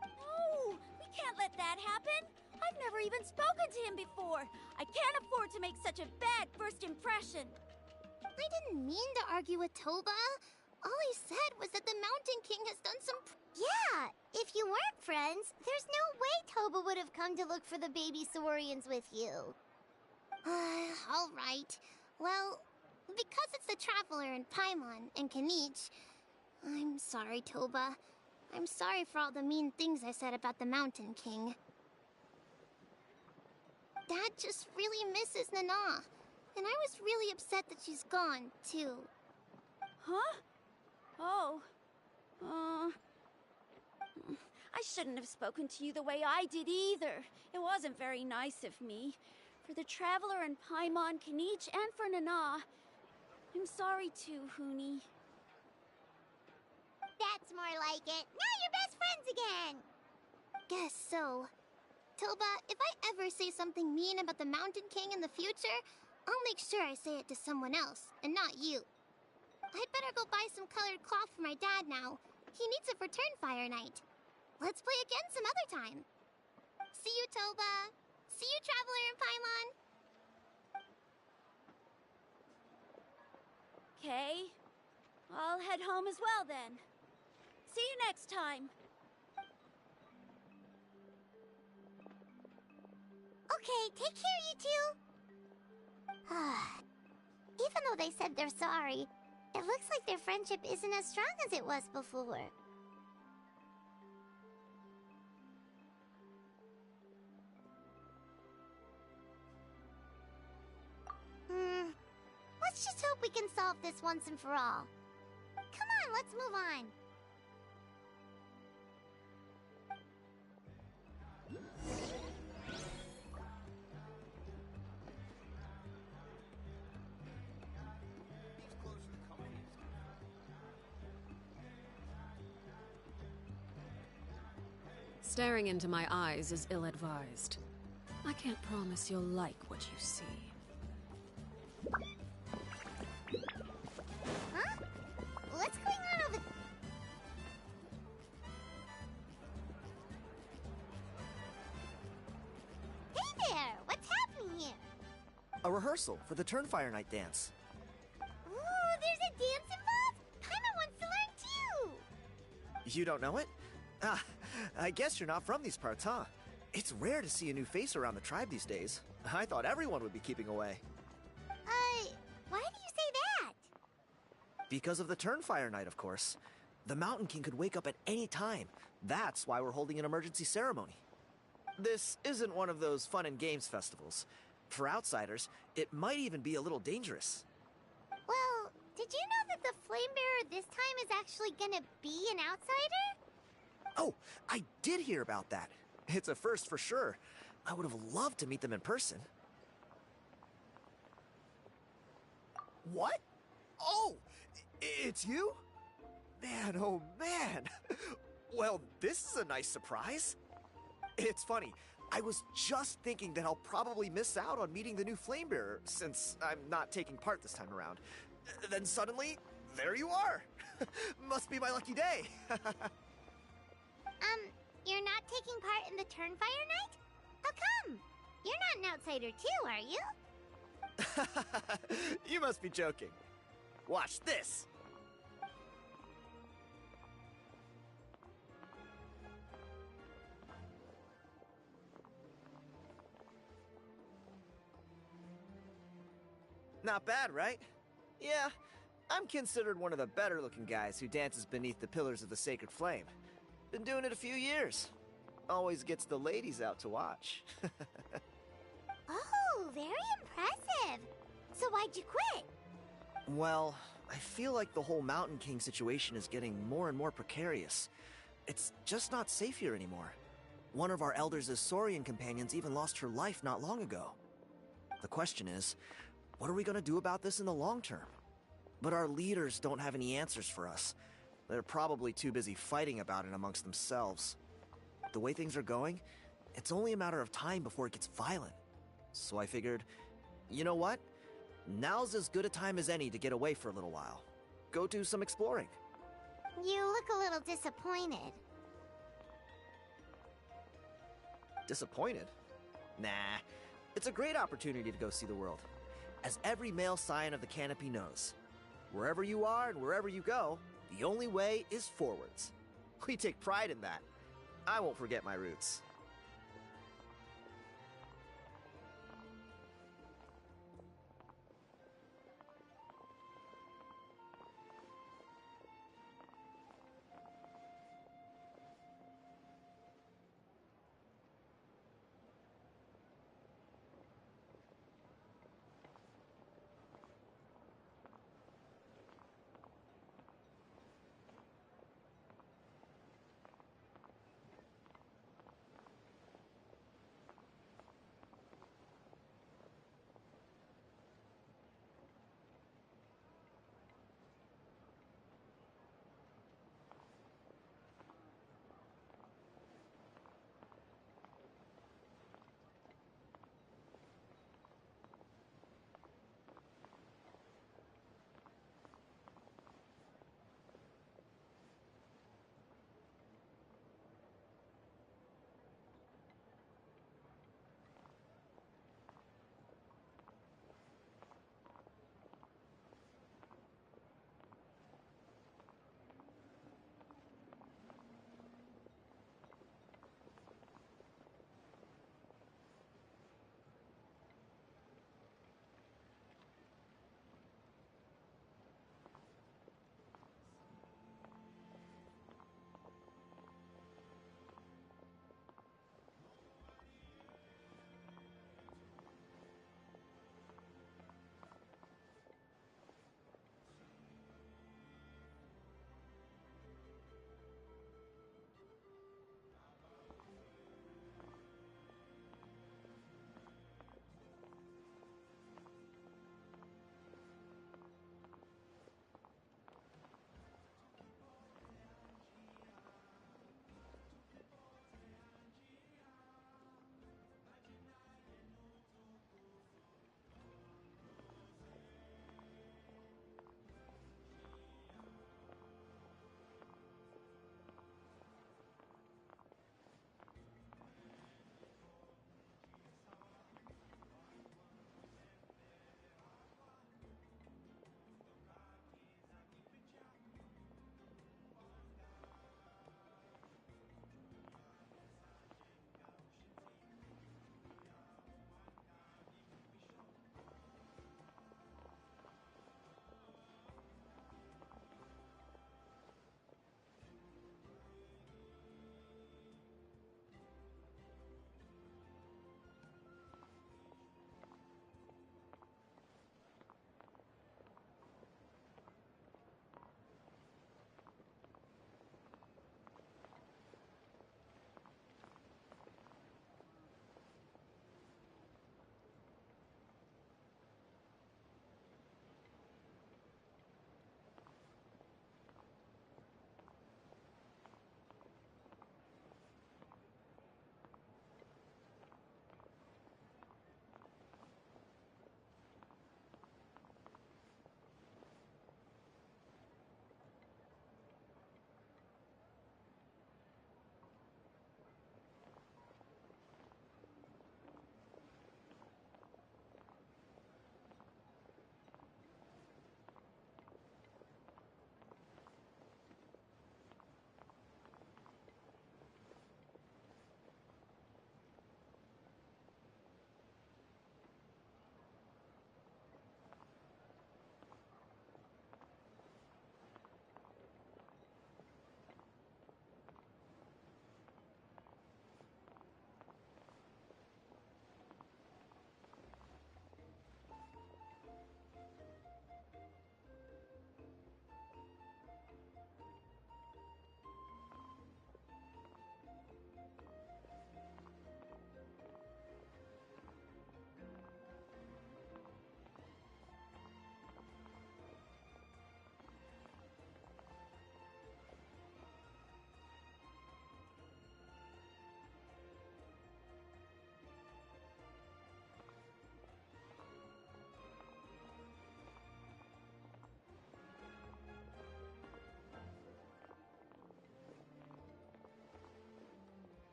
S1: No, we can't let that happen. I've never even spoken to him before. I can't afford to make such a bad first impression.
S2: I didn't mean to argue with Toba. All I said was that the Mountain King has done some... Yeah, if you weren't friends, there's no way Toba would have come to look for the baby Saurians with you. All right. Well, because it's the Traveler and Paimon and Kanich, I'm sorry, Toba. I'm sorry for all the mean things I said about the Mountain King. Dad just really misses Nana. And I was really upset that she's gone, too.
S1: Huh? Oh. I shouldn't have spoken to you the way I did either. It wasn't very nice of me. For the Traveler and Paimon, Kanich, and for Nana. I'm sorry too, Huni.
S2: That's more like it. Now you're best friends again! Guess so. Toba, if I ever say something mean about the Mountain King in the future, I'll make sure I say it to someone else, and not you. I'd better go buy some colored cloth for my dad now. He needs it for Turnfire Night. Let's play again some other time. See you, Toba. See you, Traveler and Paimon.
S1: Okay. I'll head home as well then. See you next time.
S2: Okay, take care, you two. Even though they said they're sorry, it looks like their friendship isn't as strong as it was before. Let's just hope we can solve this once and for all. Come on, let's move on.
S8: Staring into my eyes is ill-advised. I can't promise you'll like what you see.
S2: Huh? What's going on over... Hey there! What's happening here?
S9: A rehearsal for the Turnfire Night dance.
S2: Ooh, there's a dance involved? Paimon wants to learn too!
S9: You don't know it? Ah, I guess you're not from these parts, huh? It's rare to see a new face around the tribe these days. I thought everyone would be keeping away.
S2: Why do you say that?
S9: Because of the Turnfire Night, of course. The Mountain King could wake up at any time. That's why we're holding an emergency ceremony. This isn't one of those fun and games festivals. For outsiders, it might even be a little dangerous.
S2: Well, did you know that the Flame Bearer this time is actually gonna be an outsider?
S9: Oh, I did hear about that. It's a first for sure. I would have loved to meet them in person. What? Oh, it's you? Man, oh man. Well, this is a nice surprise. It's funny, I was just thinking that I'll probably miss out on meeting the new Flame Bearer since I'm not taking part this time around. Then suddenly, there you are. Must be my lucky day.
S2: You're not taking part in the Turnfire Night? How come? You're not an outsider too, are you?
S9: You must be joking. Watch this. Not bad, right? Yeah, I'm considered one of the better-looking guys who dances beneath the pillars of the Sacred Flame. Been doing it a few years. Always gets the ladies out to watch.
S2: Oh, very impressive. So why'd you quit?
S9: Well, I feel like the whole Mountain King situation is getting more and more precarious. It's just not safe here anymore. One of our elders' Saurian companions even lost her life not long ago. The question is, what are we going to do about this in the long term? But our leaders don't have any answers for us. They're probably too busy fighting about it amongst themselves. The way things are going, it's only a matter of time before it gets violent. So I figured, you know what? Now's as good a time as any to get away for a little while. Go do some exploring.
S2: You look a little disappointed.
S9: Disappointed? Nah, it's a great opportunity to go see the world. As every male scion of the Canopy knows, wherever you are and wherever you go, the only way is forwards. We take pride in that. I won't forget my roots.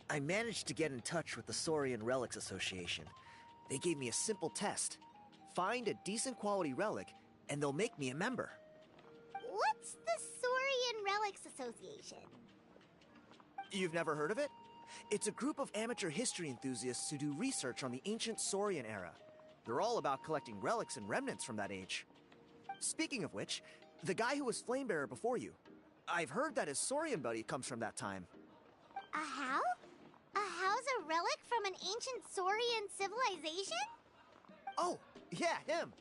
S9: I managed to get in touch with the Saurian Relics Association. They gave me a simple test. Find a decent quality relic, and they'll make me a member.
S2: What's the Saurian Relics Association?
S9: You've never heard of it? It's a group of amateur history enthusiasts who do research on the ancient Saurian era. They're all about collecting relics and remnants from that age. Speaking of which, the guy who was Flamebearer before you, I've heard that his Saurian buddy comes from that time.
S2: A how? A how's a relic from an ancient Saurian civilization?
S9: Oh, yeah, him.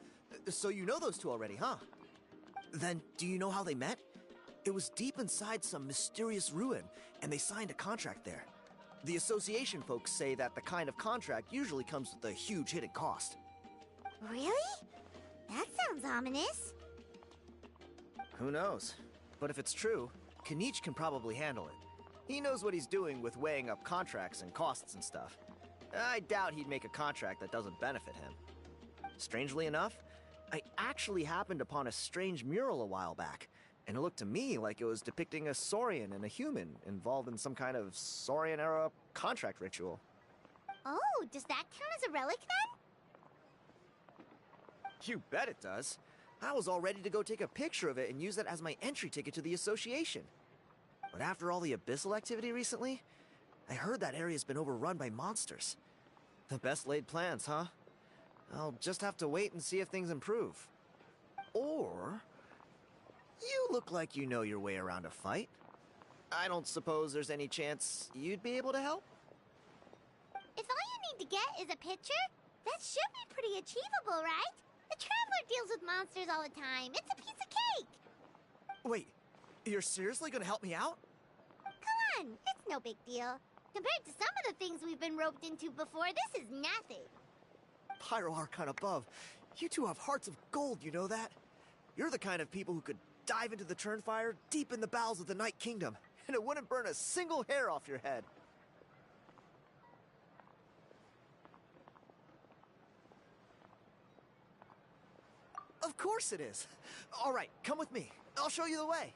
S9: So you know those two already, huh? Then, do you know how they met? It was deep inside some mysterious ruin, and they signed a contract there. The association folks say that the kind of contract usually comes with a huge hidden cost.
S2: Really? That sounds ominous.
S9: Who knows? But if it's true, Kinich can probably handle it. He knows what he's doing with weighing up contracts and costs and stuff. I doubt he'd make a contract that doesn't benefit him. Strangely enough, I actually happened upon a strange mural a while back, and it looked to me like it was depicting a Saurian and a human involved in some kind of Saurian-era contract ritual.
S2: Oh, does that count as a relic then?
S9: You bet it does. I was all ready to go take a picture of it and use that as my entry ticket to the association. But after all the abyssal activity recently, I heard that area's been overrun by monsters. The best laid plans, huh? I'll just have to wait and see if things improve. Or... you look like you know your way around a fight. I don't suppose there's any chance you'd be able to help?
S2: If all you need to get is a picture, that should be pretty achievable, right? The Traveler deals with monsters all the time. It's a piece of cake.
S9: Wait, you're seriously gonna help me out?
S2: Come on, it's no big deal. Compared to some of the things we've been roped into before, this is nothing.
S9: Pyro Archon above, you two have hearts of gold, you know that? You're the kind of people who could dive into the Turnfire deep in the bowels of the Night Kingdom, and it wouldn't burn a single hair off your head. Of course it is. All right, come with me. I'll show you the way.